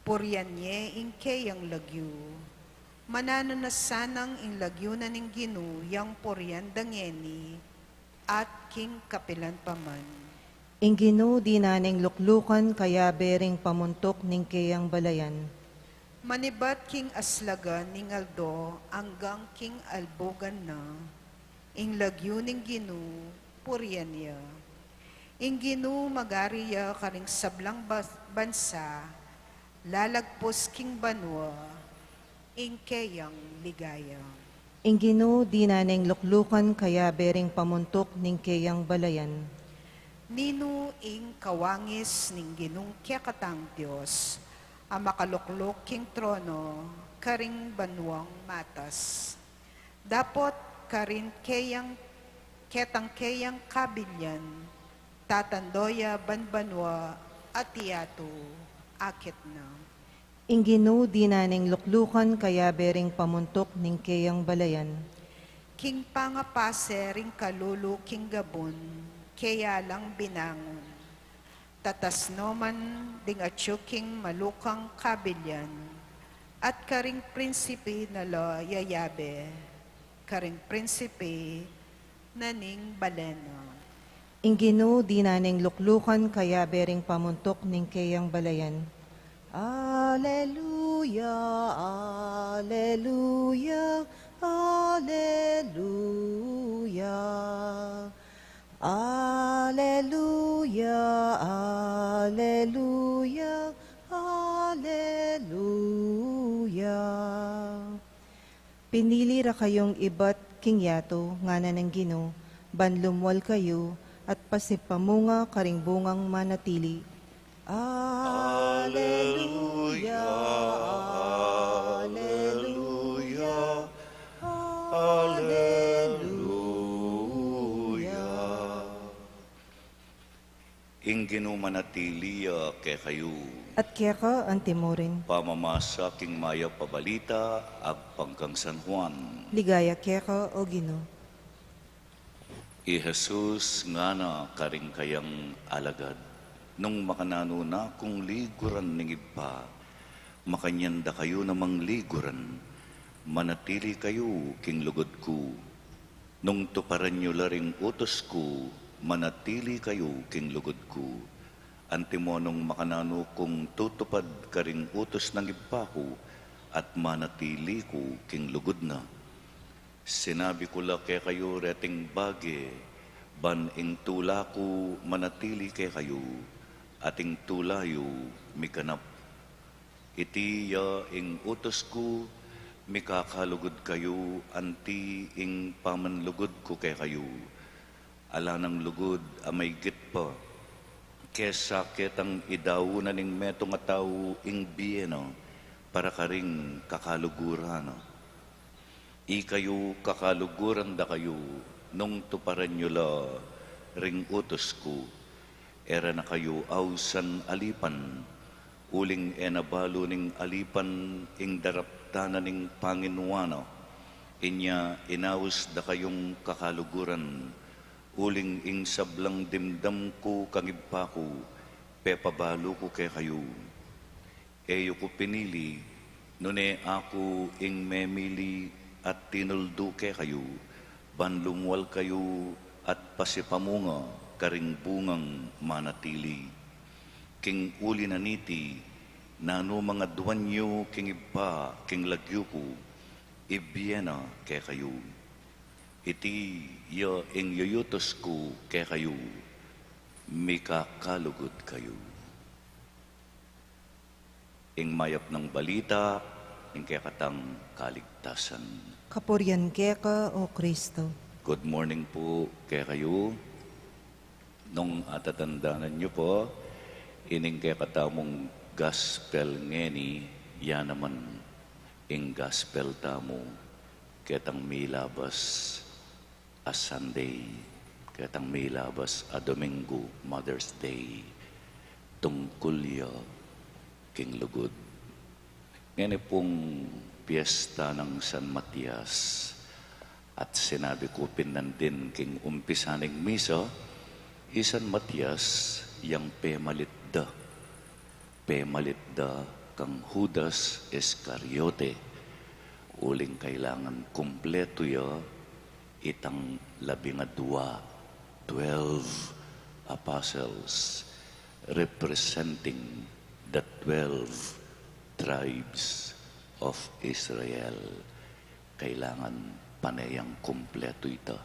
Puriyan nye ing kayang lagyo. Manano na sanang ing lagyo na ning Ginoo, yang puriyan dangeni, at king kapilan paman. Ing Ginoo di naneng luklukan kaya bering pamuntok ning kayang balayan. Manibat king aslagan ning Aldo, hanggang king albogan na, ing lagyo ning Ginoo, puriyan niya. Ing Ginoo magariya karing sablang bansa, lalagpos king banwa, ing kayang ligaya. Ing Ginoo di naneng luklukan kaya bering pamuntok ning kayang balayan. Nino ing kawangis ning Ginong kekatang Diyos, ang makaluklok king trono, karing banwang matas. Dapot karin kayang ketang kayang kabilyan, tatandoya banbanwa at tiyato, akit na. Ing Ginoo di naneng luklukan kaya bering pamuntok ning kayang balayan. King pangapase ring kalulu king gabon, kaya lang binangon. Tatas noman ding atsyuking malukang kabilyan, at karing prinsipe na lo yayabe, karing prinsipe na ning baleno. Ing Ginoo di naneng luklukan kaya bering pamuntok ning kayang balayan. Alleluia, alleluia, alleluia. Alleluia, alleluia, alleluia. Pinili ra kayong ibat king yato, ngana ng Ginoo, banlumwal kayo, at pasipamunga karing bungang manatili. Alleluia, alleluia, alleluia. Ing Ginoo manatiliya kay kayo, At kaya ka antimorin, pamamasa king maya pabalita, ag pangkang San Juan. ligaya kaya ka o Ginoo. I Jesus nga na karing kayang alagad, nung makanano na kung liguran ning iba, makanyanda kayo namang liguran, manatili kayo king lugod ko. Nung tuparan nyo laring utos ko, manatili kayo king lugod ko. Antimonong makanano kung tutupad karing utos ng iba ko, at manatili ko king lugod na. Sinabi ko la kay kayo reting bage, ban ing tula ko manatili kay kayo, ating tulayo mikanap. Iti ya ing utos ko, mikakalugod kayo, anti ing pamanlugod ko kay kayo. Ala ng lugod amay git pa, kesa ketang idaw na ning metong ataw ing biyeno, para karing kakalugurano. Ikayo kakaluguran da kayo, nung tuparan nyo la ring utos ko. Era na kayo awsan alipan, uling enabalo ning alipan ing daraptanan ning Panginuano. Inya inawas da kayong kakaluguran, uling ing sablang dimdam ko kangibpa ko, pepabalo ko kay kayo. Eyo ko pinili, nune ako ing memili at tinulduke kayo, banlungwal kayo at pasipamunga, karing bungang manatili. King uli na niti, nano mga duwanyo, king iba, king lagyo ko, ibiena ke kayo. Iti yo ing yoyotos ko ke kayo, mikakalugod kayo. Ing mayap ng balita, ing katang kaligtasan. Kapurian keka, O Kristo. Good morning po kaya kayo. Nung atatandanan nyo po, ining kaya katamong gospel ngeni, yan naman ing gospel tamo, ketang milabas a Sunday, ketang milabas a Domingo, Mother's Day, tungkol ya king lugod. Ngayon pong piyesta ng San Matias, at sinabi ko pinandin king umpisaning misa, San Matias yang pemalitda kang Judas Iscariote, uling kailangan kumpleto ya itang 12 apostles representing the 12 tribes of Israel. Kailangan panayang kumpleto ito,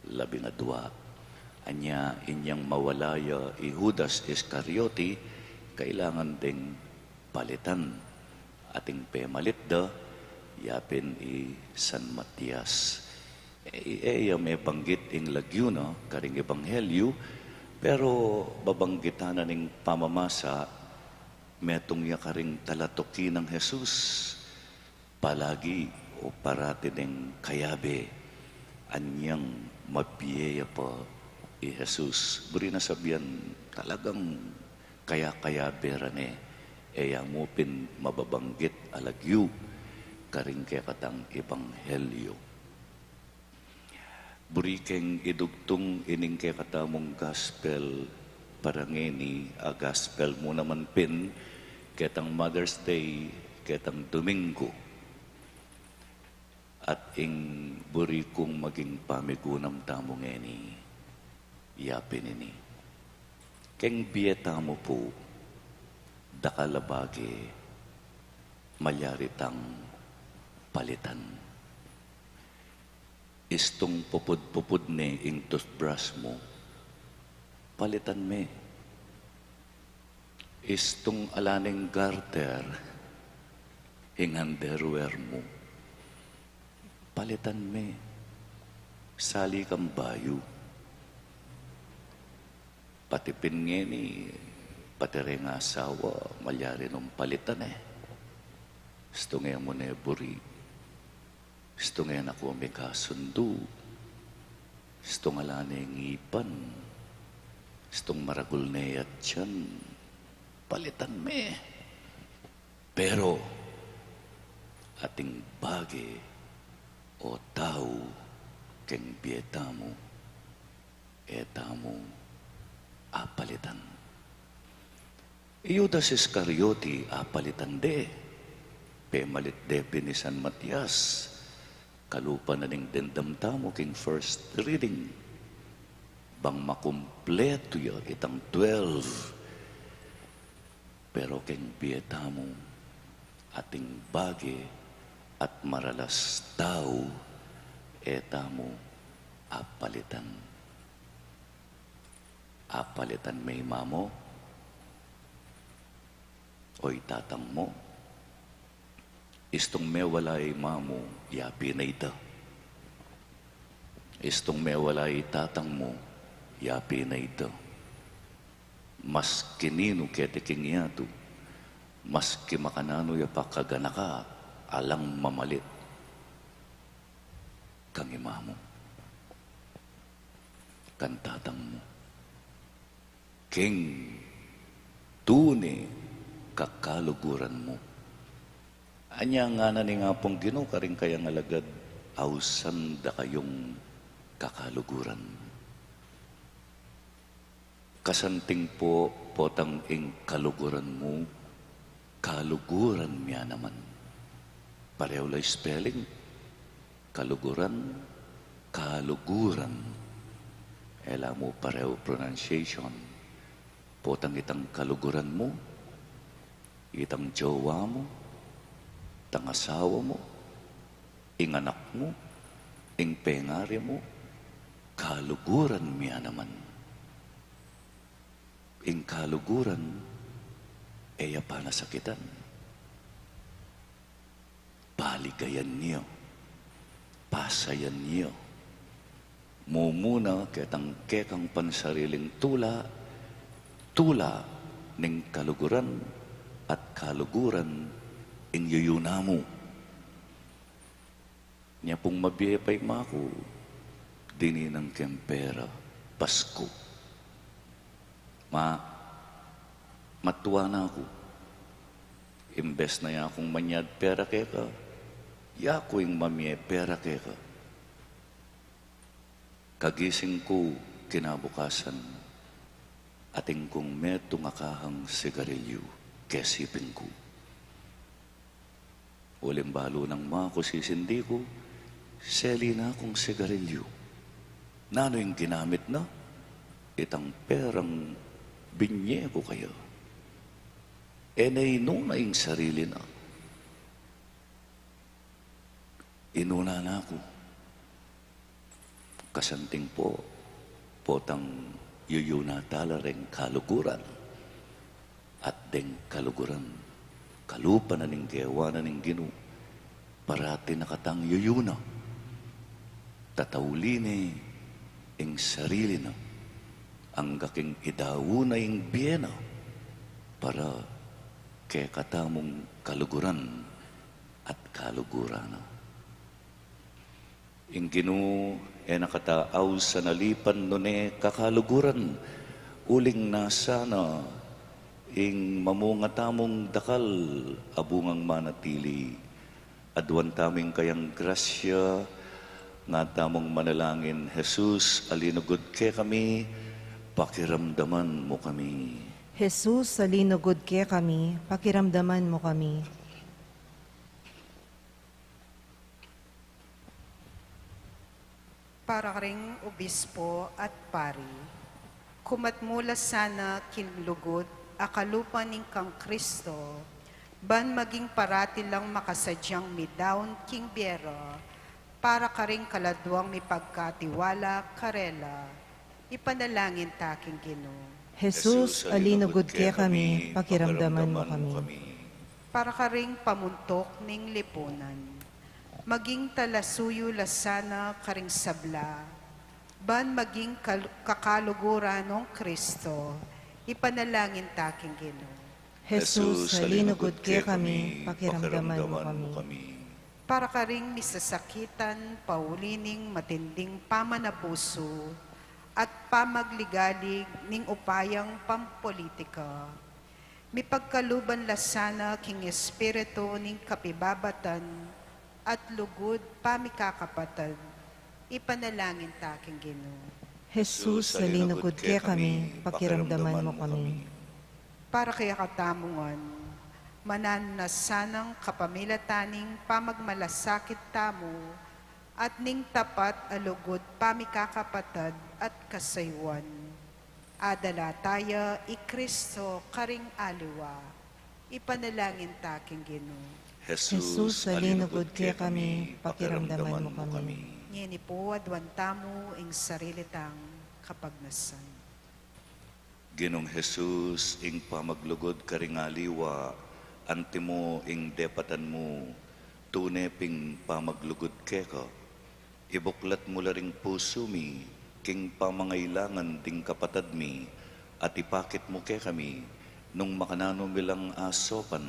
12. Anya inyang mawalaya Judas Iscariote, kailangan ding palitan ating pemalitda, yapin San Matias. May banggit ing Laguna, karing ebanghelyo, pero babanggitan na ning pamamasa, metong ya karing talatoki ng Jesus, palagi o parati ng kayabe, anyang mabiyaya pa Jesus. Buri na sabihan, talagang kaya berane, mupin mababanggit alagyu, karing kaya katang ebanghelyo. Buri keng idugtong ining kaya katamong gospel, parangeni, a gospel mo naman pin, ketang Mother's Day, ketang Domingo. At ing buri kong maging pamigunam tamong eni, yapin ini. Keng biyeta mo po, dakalabagi, malyaritang palitan. Istong pupud-pupud ni ing toothbrush mo, palitan me. Istong alaning garter, ing underwear mo, palitan me. Sali kang bayo. Pati pingeni, pati rin asawa, malyari nung palitan Gusto ngayon mo na buri. Gusto ngayon ako may kasundo. Gusto nga lang ipan. Gusto maragul na yat siyan. Palitan me. Pero, ating bagi o tao keng biyeta mo, eta mo apalitan. Judas Iscariote apalitan de. Pemalit de ni San Matias. Kalupa na ning dendam tamo king first reading. Bang makumpleto ya itang 12. Pero king biyeta mo, ating bagi at maralas tao, eta mo apalitan. Apalitan may mamo, oy tatang mo. Istong mewalay mamo, yapi na ita. Istong mewalay tatang mo, yapi na ita. Mas kinino ketiking yato, mas kimakanano ya pakaganaka, alang mamalit. Kang imamo, kan tatang mo. King, tuni, kakaluguran mo. Anya nga na ni nga pong ginukaring kaya nga lagad, awsan da kayong kakaluguran. Kasanting po potang ing kaluguran mo, kaluguran miya naman. Pareho la spelling, kaluguran, kaluguran. Ela mo pareho pronunciation. Potang itang kaluguran mo, itang jowa mo, itang asawa mo, ing anak mo, ing pengari mo, kaluguran miya naman. Ing kaluguran, eya pa nasakitan. Paligayan niyo, pasayan niyo. Mumuna ketang kekang pansariling tula ning kaluguran at kaluguran ing yuyuna mo. Niya pong mabiyepay mako, dini ng kempera, Pasko. Matuwa na ako. Imbes na ya akong manyad pera keka, ya ko yung mamye pera keka. Kagising ko kinabukasan, ating kong meto ngakahang sigarilyo, kesipin ko. Ulimbalo ng mga ko sisindi ko, seli na akong sigarilyo. Nano yung ginamit na? Itang perang binye ko kayo. Nung na yung sarili na. Inuna na ako. Kasanting po, potang yuyuna talareng kaluguran at deng kaluguran. Kalupa na ning kewa na ning ginu. Parati nakatang yuyuna. Tatawlini ing sarili na. Ang gaking idawo na ing biyena para kaya katamong kaluguran at kalugurana. Ing ginu nakataaw sa nalipan no kakaluguran, uling nasana ing mamungatamong dakal abungang manatili. Adwan taming kayang grasya, nga tamong manalangin, Jesus, alinugod ke kami, pakiramdaman mo kami. Jesus, salinugod ke kami, pakiramdaman mo kami. Para ring obispo at pari, kumatmula sana kinlugod, akalupan ning kang Kristo, ban maging parati lang makasadyang midaon king biera, para karing kaladwang mi pagkatiwala karela, ipanalangin taking Ginoo. Jesus, alinugod ke kami, pakiramdaman mo kami. Para karing pamuntok ning lipunan, maging talasuyo lasana karing sabla, ban maging kakaluguran ng Kristo, ipanalangin taking Ginoo. Jesus, alinugod ke kami, pakiramdaman mo kami. Para karing misasakitan, paulining matinding pamanabuso, at pamagligalig ning upayang pampolitika. Mipagkaluban lasana king espiritu ning kapibabatan at lugod pamikakapatad. Ipanalangin taking Ginoo. Jesus, alinugod ke kami, pakiramdaman mo kami. Para kaya katamungan, mananasanang kapamilataning pamagmalasakit tamo, at ning tapat alugod pamikakapatad at kasaywan. Adala tayo, Kristo karing aliwa, ipanalangin taking Ginoo. Jesus, alinugod ke kami, pakiramdaman mo kami. Ngini po, adwan tamo ing sarili tang kapagnasan. Ginong Jesus, ing pamaglugod karing aliwa, antimo ing depatan mo, tuneping pamaglugod keka, ibuklat mo laring puso mi, king pamangailangan ding kapatad mi, at ipakit mo ke kami, nung makanano milang asopan,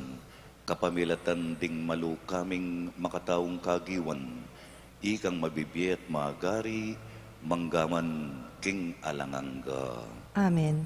kapamilatan ding malukaming makataong kagiwan, ikang mabibiyet maagari, manggaman king alangangga. Amen.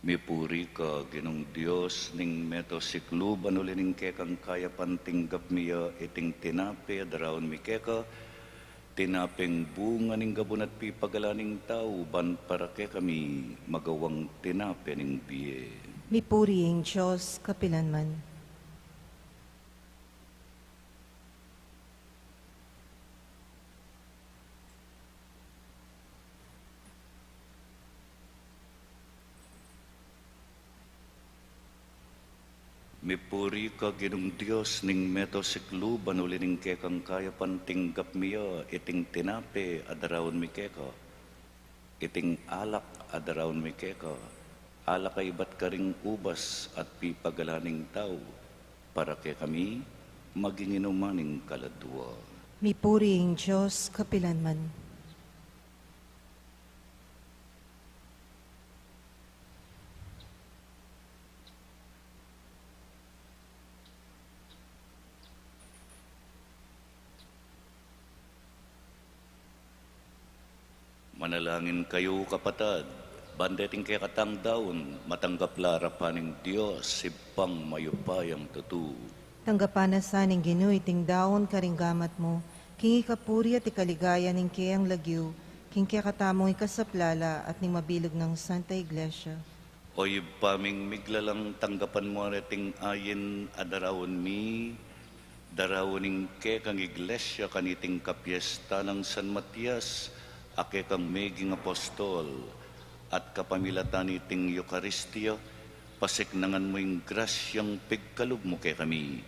Mipuri ka, ginong Diyos, ning meto sikluban ulining kekang kaya pantinggap miya iting tinape, daraon mi keka, tinapeng bunga ning gabon at pipagalaning tao, ban para ke kami magawang tinape ning biye. Mipuri ang Diyos, kapilanman. Mipuri ka, ginong Diyos, ning meto sikluban ulining kekang kaya pantinggap miya iting tinape, adaraon mi keka, iting alak, adaraon mi keka, alak ay ba't karing ubas at pipagalaning tao, para ke kami maging inumaning kaladwa. Mipuri ang Diyos, kapilanman. Manalangin kayo kapatad, bandeting kay katang daon, matanggap larapaning Diyos, sipang mayupayang tutu. Tanggapan na sa ning ginuiting daon karinggamat mo, king ikapuri at ikaligaya ning kayang lagyo, king kaya katamong ikasaplala at ning mabilog ng Santa Iglesia. Oy paming miglalang tanggapan mo ating ayin adarawon mi, darawoning ke kang iglesia kaniting kapiesta ng San Matias, ake kang meging apostol, at kapamilatan iting Eucharistia, pasiknangan mo yung grasyang pigkalog mo kay kami.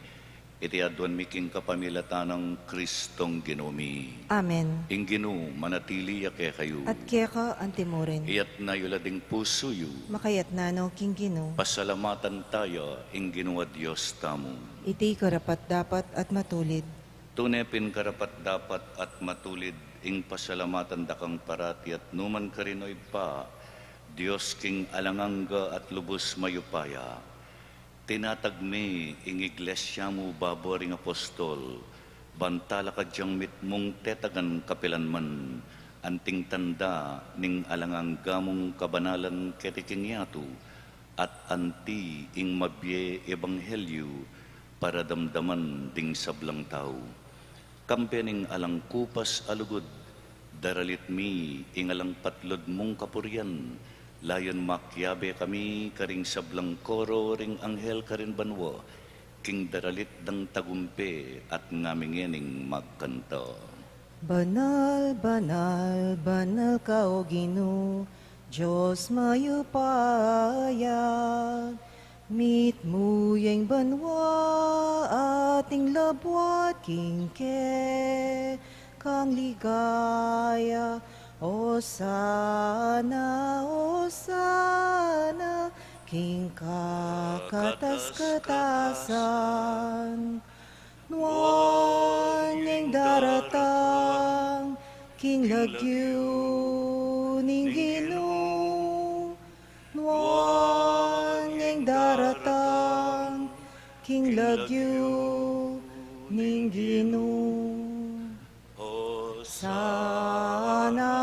Iti adwan miking kapamilatan ng Kristong Ginomi. Amen. Inginu, manatili kay kayo. At kaya ka antimorin, Iyat na yulading puso yu, makayat nano king Gino, pasalamatan tayo, inginu a Diyos tamo. iti karapat dapat at matulid. Tunepin karapat dapat at matulid, ing pasalamatan dakang parati at numan karinoy pa, Diyos king alangangga at lubos mayupaya. Tinatagmi ing iglesia mo baboring apostol, bantala ka diyang mitmong tetagan kapilanman, anting tanda ning alangangga mong kabanalan ketikinyato, at anti ing mabye ebanghelyo, para damdaman ding sablang tao. Kampening alang kupas alugod, daralit mi ing alang patlod mong kapurian, layon makyabe kami karing sablang koro ring anghel karin banwa, king daralit dang tagumpe at ngamingening magkanta. Banal, banal, banal ka o Gino, Diyos mayupaya. Meet mo yung banwa ating labwat kingke kang ligaya. O sana, king kakatas-katasan. Nuan yung daratang, king lagyo ning Ginoo. Nuan yung daratang, king lagyo ning Ginoo. Sana,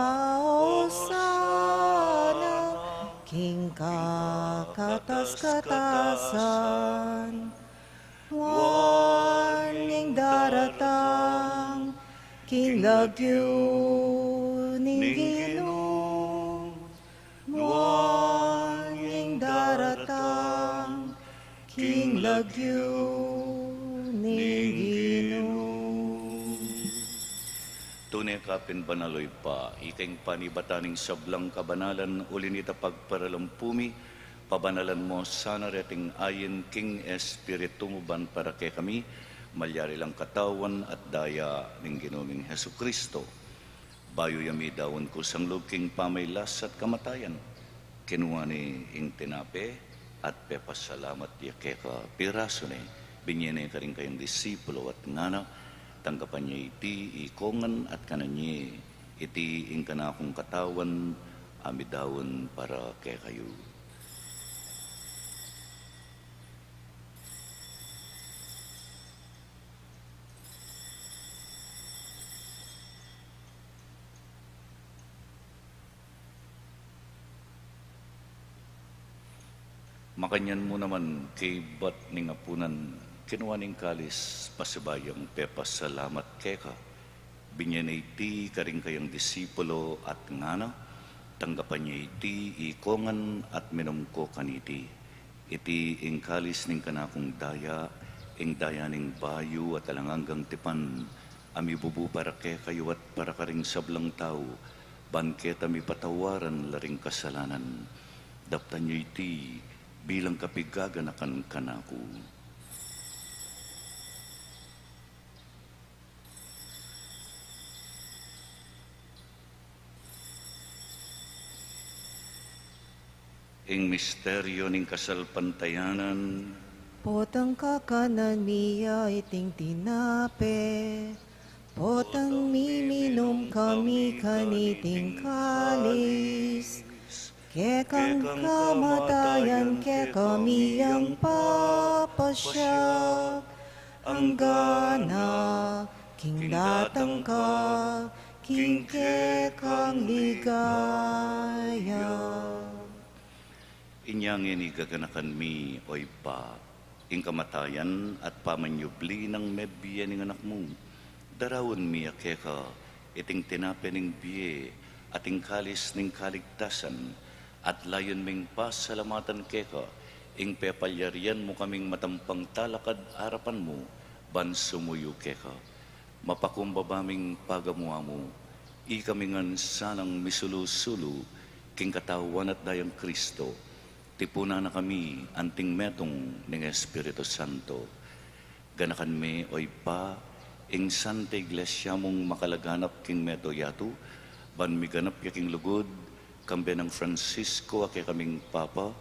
king kakatas-katasan. Nuan yung daratang, king lagyo ning Ginoo. Nuan yung daratang, king lagyo ning Ginoo. Tunay kapin banaloy pa, iking panibataning sablang kabanalan, ulinita pagparalampumi, pabanalan mo sana reting ayin king espiritu mo ban para kay kami, malyari lang katawan at daya ng Ginoong Hesu Kristo. Bayo yami dawon ko sang lugking pamaylas at kamatayan, kinuha ni ing tinape at pepasalamat ya keka piraso ni, binyene ka rin kayong disipulo at ngana, tanggapan niya iti ikongan at kananye iti ingkana kong katawan amidawon para kay kayo. Makanyan mo naman kay bat ning apunan, kinuha ning kalis, pasibayang pepas salamat keka. Binyan iti karing kayang disipulo at ngana, tanggapan niya iti ikongan at minumko kaniti. Iti ing kalis ning kanakong daya, ing daya ning bayu at alanganggang tipan, ami bubu para kayo at para karing sablang tao, bangket ami patawaran laring kasalanan. Daptan niyo iti bilang kapigaganakan kanako. Ing misteryo ning kasalpantayanan, Potang kakanan miya iting tinape, potang miminom kami kaniting kalis, kekang kamatayan ke kami ang papasyak, ang gana, king datang ka, king kekang ligaya. inyang inigaganakan mi oy pa, ing kamatayan at pamanyubli ng mebbiya ning anak mo. Darawon mi akeka, iting tinape ning biye, ating kalis ning kaligtasan, at layon ming pasalamatan keka, ing pepalyarian mo kaming matampang talakad harapan mo, ban sumuyo keka. Mapakumbabaming pagamuha mo, ikamingan sanang misulu-sulu, king katawan at dayang Kristo, tipuna na kami anting metong ng Espiritu Santo. Ganakan me oy pa, ing Santa Iglesia mong makalaganap king meto yato, ban miganap yaking lugod, kambe ng Francisco ake kaming Papa,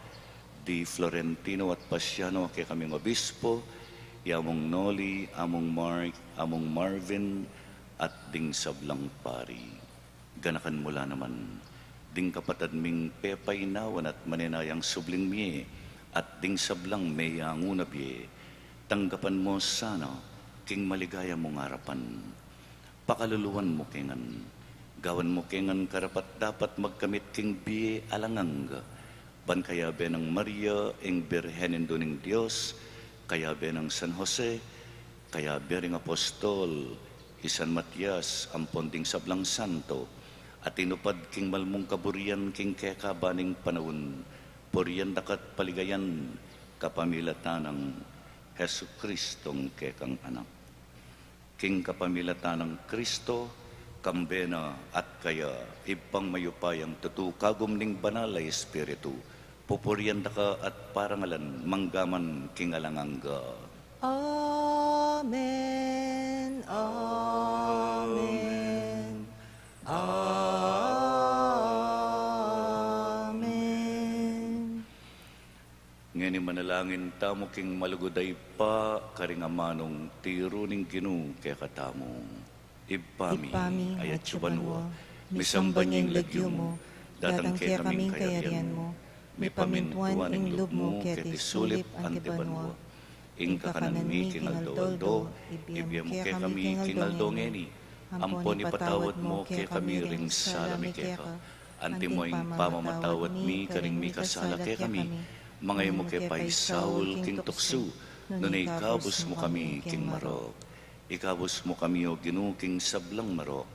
di Florentino at Pasiano ake kaming Obispo, yamong Noli, among Mark, among Marvin, at ding sablang pari. Ganakan mula naman, ding kapatad ming pepay nawan at maninayang subling miye, at ding sablang mayanguna biye, tanggapan mo sana, king maligaya mong harapan. Pakaluluwan mo kingan, gawan mo kingan karapat dapat magkamit king biye alanganga, ban kaya be ng Maria, ing Birhenindo ning Diyos, kaya be ng San Jose, kaya be ring Apostol, San Matias, ang ponting sablang santo, at inupad king malmong kaburian king kekabaning panahon, purian dakat paligayan, kapamilatan ng Hesu Kristong kekang anak. King kapamilatan ng Kristo, kambena at kaya ipang mayupayang tutukagom ning banal ay Espiritu, pupurian daka at parangalan manggaman king alangangga. Amen. Amen. Amen. Ngani manalangin tamo king malugoday pa karingamanong tiro ning Ginu kaya katamo. Ipami ayat subanwa, misambanying lagyo mo, datang kaya kaming kayarian mo, may pamintuan ing lub mo kaya tisulip ang tibanwa. Ing kakanan mi king aldo, ibiyam kaya kami king aldongeni, ampon ipatawad mo kaya kami ring salami kaya ka, antimoing pamamatawad mi karing mi kasala kaya kami, mga mo kaya paisaul king tuksu, nunay ikabos mo kami king marok. Ikabos mo kami o Ginu king sablang marok,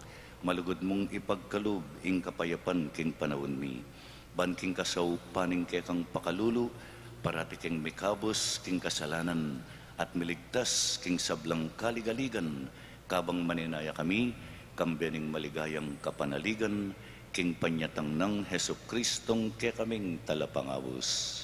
malugod mong ipagkalub ing kapayapan king panahon mi, ban king kasaw paning kekang pakalulu, parati king mikabos king kasalanan, at miligtas king sablang kaligaligan, kabang maninaya kami, kambening maligayang kapanaligan, king panyatang ng Hesu Kristong ke kaming talapangawos.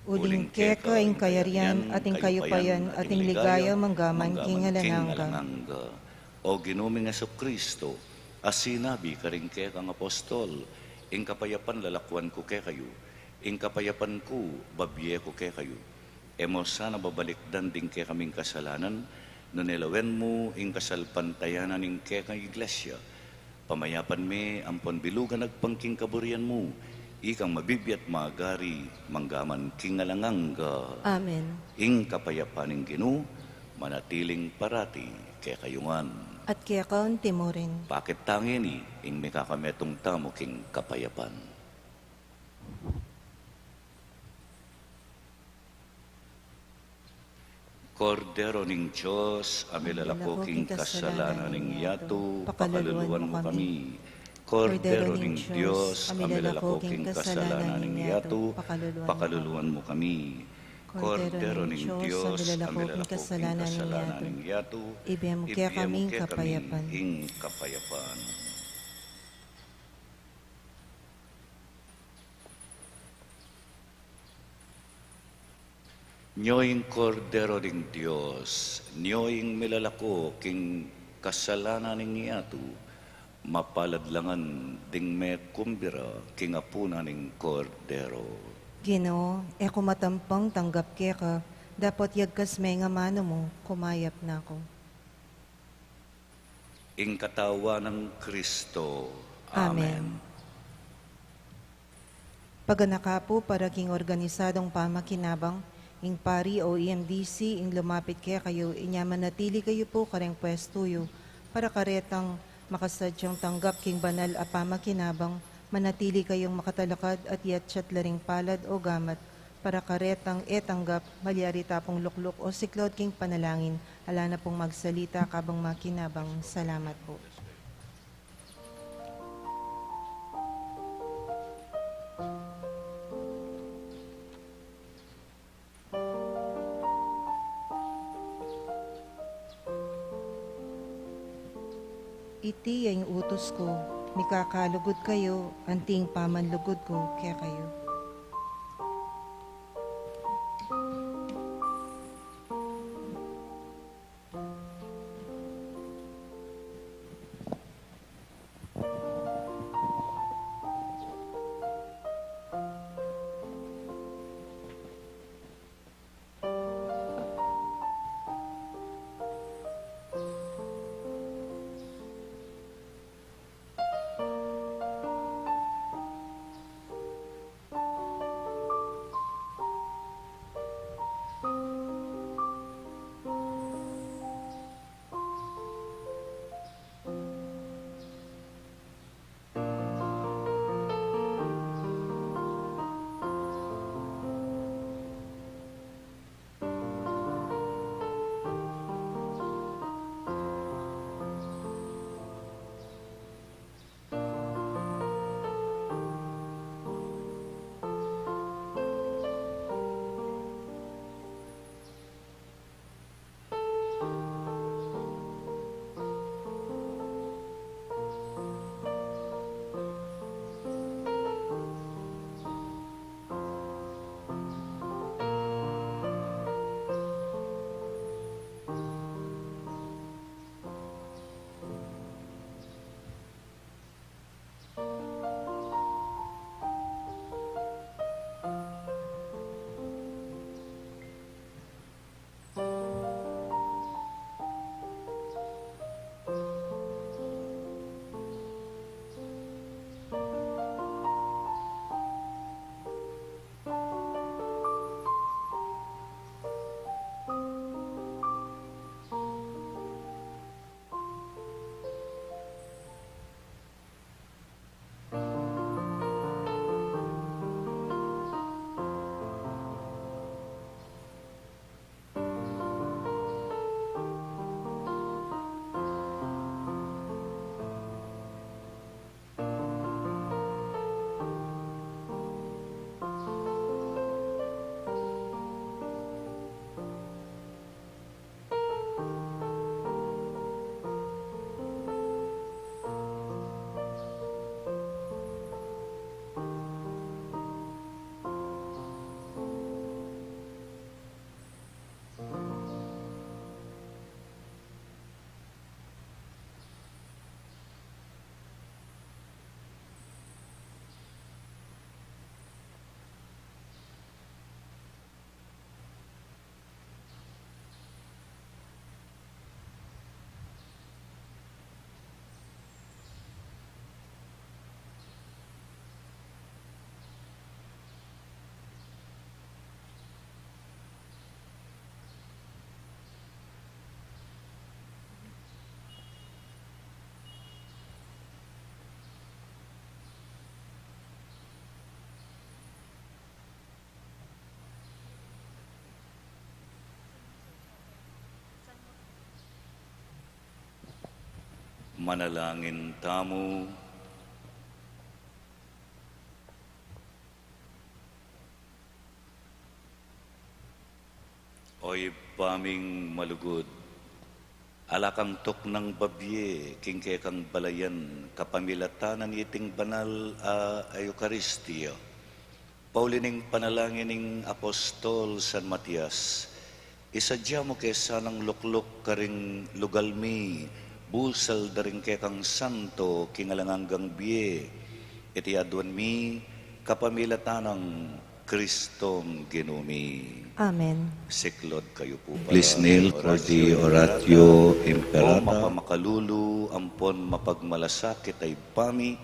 Uling keka ing kayarian ating kayupayan ating ligaya manggaman king alananga. O ginuming Hesu Kristo, as sinabi karing kekang apostol, ing kapayapan lalakwan ko ke kayo, ing kapayapan ko babye ko ke kayo. Emo sana babalik danding ke kaming kasalanan, nunilawen mo ing kasalpantayanan ing kekang iglesia. Pamayapan me ampon bilugan nagpangking kaburian mo, ikang mabibiyat magari manggaman king alanganga. Amen. Ing kapayapan ing Ginu, manatiling parati kay kayungan. At kaya kaun timorin. Bakit tangini ing may kakametong tamo king kapayapan. Kordero ning Diyos, amilalakoking kasalanan ning yato, pakaluluan mo kami. Kordero ning Diyos, amilalakoking kasalanan ning yato, pakaluluan mo kami. Kordero ning Diyos, amilalakoking kasalanan ning yato, Ibigay mo kaya kaming kapayapaan. ing kapayapaan. Nyoing kordero ding Diyos, nyoing milalako king kasalanan ning iatu, mapaladlangan ding me kumbira king apuna ning kordero. Ginoo, eko matampang tanggap kaya ka, dapat yagkas may nga mano mo, kumayap na ako. Ing katawa ng Kristo. Amen. Paganaka po para king organisadong pamakinabang, ing pari o EMDC, ing lumapit kaya kayo, inyaman natili kayo po kareng pwestuyo, para karetang makasadyang tanggap king banal a pamakinabang, manatili kayong makatalakad at yatsyat laring palad o gamat, para karetang etanggap, malyari tapong lukluk o siklod king panalangin, ala na pong magsalita kabang makinabang. Salamat po. Iti ang utos ko, mikakalugod kayo, anting pamanlugod ko, kaya kayo. Manalangin tamo. Oy paming malugod, alakang tok ng babye, kingke kang balayan, kapamilatanan iting banal a Eucharistia. Paulining panalangin ng Apostol San Matias, isadya mo kesa ng lukluk karing lugalmi, busal daring kekang santo, kingalanganggang biye, iti adwan mi, kapamilatanang Kristong ginumi. Amen. Siklod kayo po pala. Please kneel for the oratio imperata. O mapamakalulu, ampon mapagmalasakit ay pami,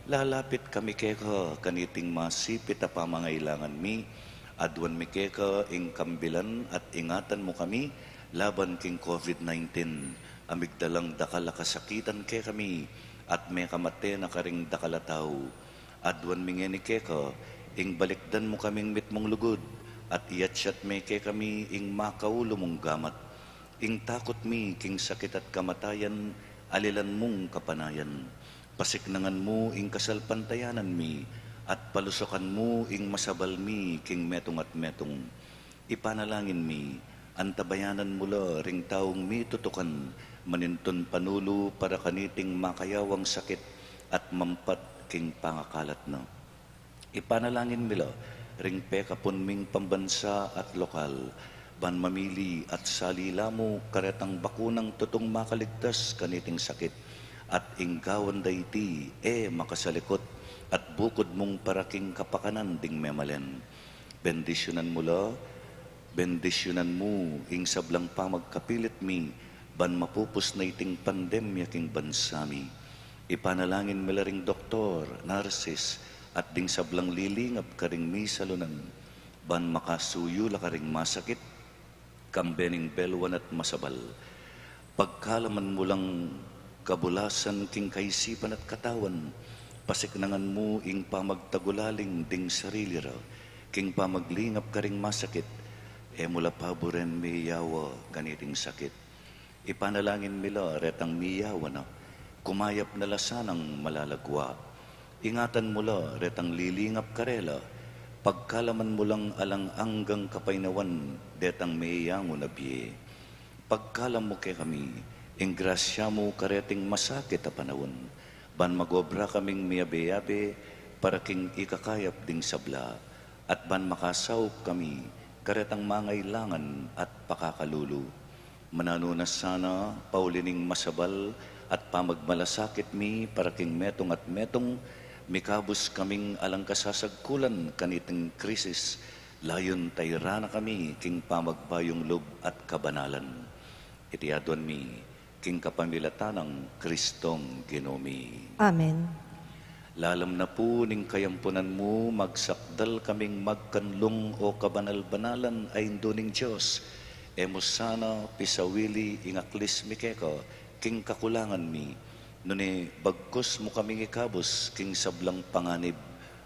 lalapit kami keka kaniting masipit a pamangailangan mi, adwan mi keka ing kambilan at ingatan mo kami, laban king COVID-19, amigdalang dakala kasakitan ke kami, at may kamate na karing dakalataw, adwan mi ngeni keka, ing balikdan mo kaming mitmong lugod, at iyatsat me ke kami ing makaulo mong gamat, ing takot mi king sakit at kamatayan, alilan mong kapanayan, pasiknangan mo ing kasalpantayanan mi, at palusokan mo ing masabal mi king metong at metong, ipanalangin mi, antabayanan mula ring taong mi tutukan, maninton panulo para kaniting makayawang sakit, at mampat king pangakalat na. Ipanalangin mila, ring pekapon ming pambansa at lokal, ban mamili at salila mo karetang bakunang tutong makaligtas kaniting sakit, at inggawan dayti makasalikot, at bukod mong paraking kapakanan ding memalen. Bendisyonan mo la, bendisyonan mo, ing sablang pamagkapilit mi, ban mapupos na iting pandemya king bansami. Ipanalangin mila ring doktor, narsis, at ding sablang lilingap karing misalunan, ban makasuyo la karing masakit, kambening belwan at masabal. Pagkalaman mo lang kabulasan king kaisipan at katawan, pasiknangan mo ing pamagtagulaling ding sarili ra, king pamaglingap karing masakit, mula paboren miyawa ganiting sakit. Ipanalangin mila retang miyawa na, kumayap na lasanang malalagwa. Ingatan mo la, retang lilingap karela, pagkalaman mo lang alang anggang kapainawan, detang maiyango na biye. Pagkalam mo kay kami, ing grasya mo kareting masakit a panawon, ban magobra kaming miyabe-yabe, para king ikakayap ding sabla, at ban makasaw kami, karetang mangailangan at pakakalulu. Mananunas sana, paulining masabal, at pamagmalasakit mi, para king metong at metong, mikabos kaming alang kasasagkulan kaniting krisis, layon tayrana kami king pamagbayong loob at kabanalan. Itiadwan mi king kapamilatanang Kristong ginumi. Amen. Lalam na po ning kayampunan mo, magsakdal kaming magkanlong o kabanal-banalan ay indoning Diyos. Emo sana pisawili ingaklis mi keka king kakulangan mi, nuni bagkos mo kaming ikabos king sablang panganib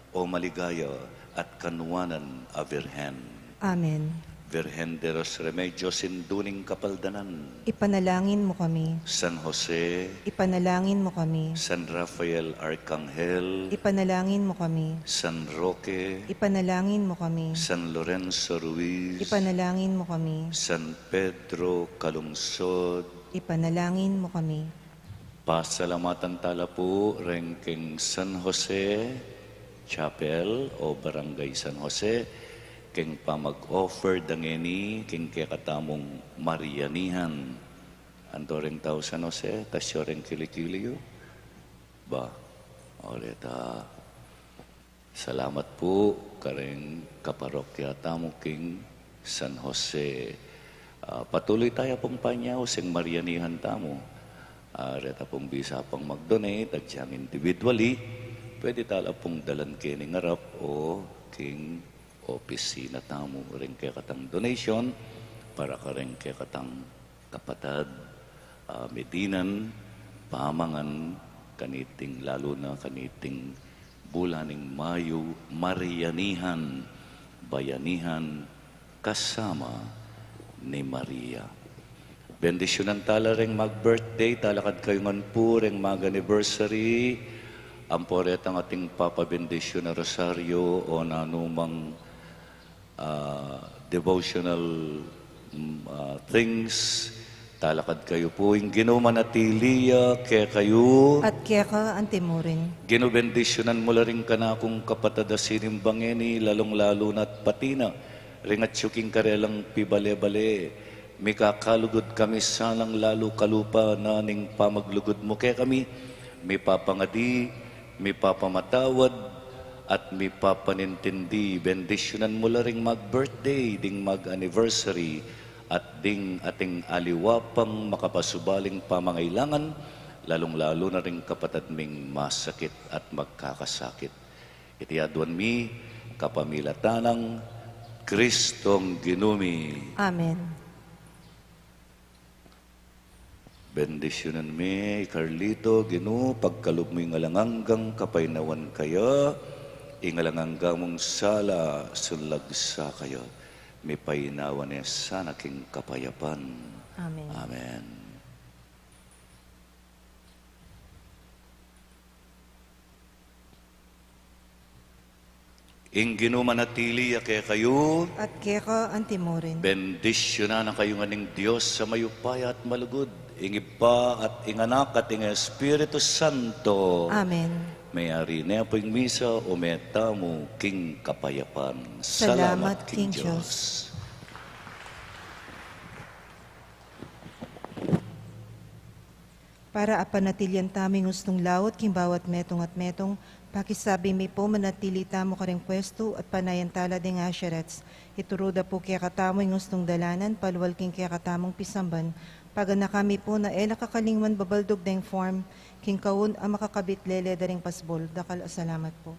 o maligaya at kanuwanan a Virhen. Amen. Virhen de los Remedios induning kapaldanan, Ipanalangin mo kami. San Jose, Ipanalangin mo kami. San Rafael Arcangel, Ipanalangin mo kami. San Roque, Ipanalangin mo kami. San Lorenzo Ruiz, Ipanalangin mo kami. San Pedro Calungsod. Ipanalangin mo kami. Pasalamatan tala po rengking San Jose Chapel o Barangay San Jose, king pamag-offer dangeni king kekatamong Marianihan. Ando ring tao San Jose, tasyo ring kilikiliyo. Ba, oreta. Salamat po karing kaparokya tamo king San Jose. Patuloy tayo pong panyaw sing Marianihan tamo. Reta pong bisa pang mag-donate at siyang individually, pwede tala pong dalan kining harap o king opisina tamo rin kaya katang donation para ka rin kaya katang kapatad, medinan, pamangan, kaniting lalo na kaniting bulaning Mayo, Marianihan, bayanihan, kasama ni Maria. Bendisyonan tala ring mag-birthday, talakad kayo ngan po ring mag-anniversary. Amporet ang ating papabendisyon na rosaryo o nanumang devotional things. Talakad kayo po. Yung ginumanatiliya, kaya kayo. At kaya ka antimurin. Ginubendisyonan mo la rin ka na kung kapatada sinimbangeni, lalong-lalo na't patina. Ringat syuking karelang pibale-bale. May kakalugod kami sanang lalo kalupa na ning pamaglugod mo. Kaya kami may papangadi, may papamatawad, at may papanintindi. Bendisyonan mo la ring mag-birthday, ding mag-anniversary, at ding ating aliwapang makapasubaling pamangailangan, lalong-lalo na rin kapatid ming masakit at magkakasakit. Itiadwan mi, kapamilatanang Kristong ginumi. Amen. Bendisyonan mi, Carlito, Ginu, pagkalog mo yung alanganggang kapainawan kaya, ingalanganggang mong sala, sulagsa kayo. May painawan niya sana king kapayapan. Amen. Amen. Ing ginumanatili kaya kayo, At kaya ka antimurin. bendisyonan ang kayo nganing Diyos sa mayupaya at malugod. Ing Iba at ing Anak at ing Espiritu Santo. Amen. Mayari na po yung misa o metamo king kapayapan. Salamat, King Diyos. Para apanatilyan taming gustong lawot, king bawat metong at metong, pakisabi mi po manatili tamo ka rin pwesto at panayantala ding asherets. Ituruda po kaya katamo yung gustong dalanan, paluwal king kaya katamong pisamban. Paga na kami po na ela kakalingwan babaldog deng form, king kaun ang makakabit lele daring pasbol. Dakal salamat po.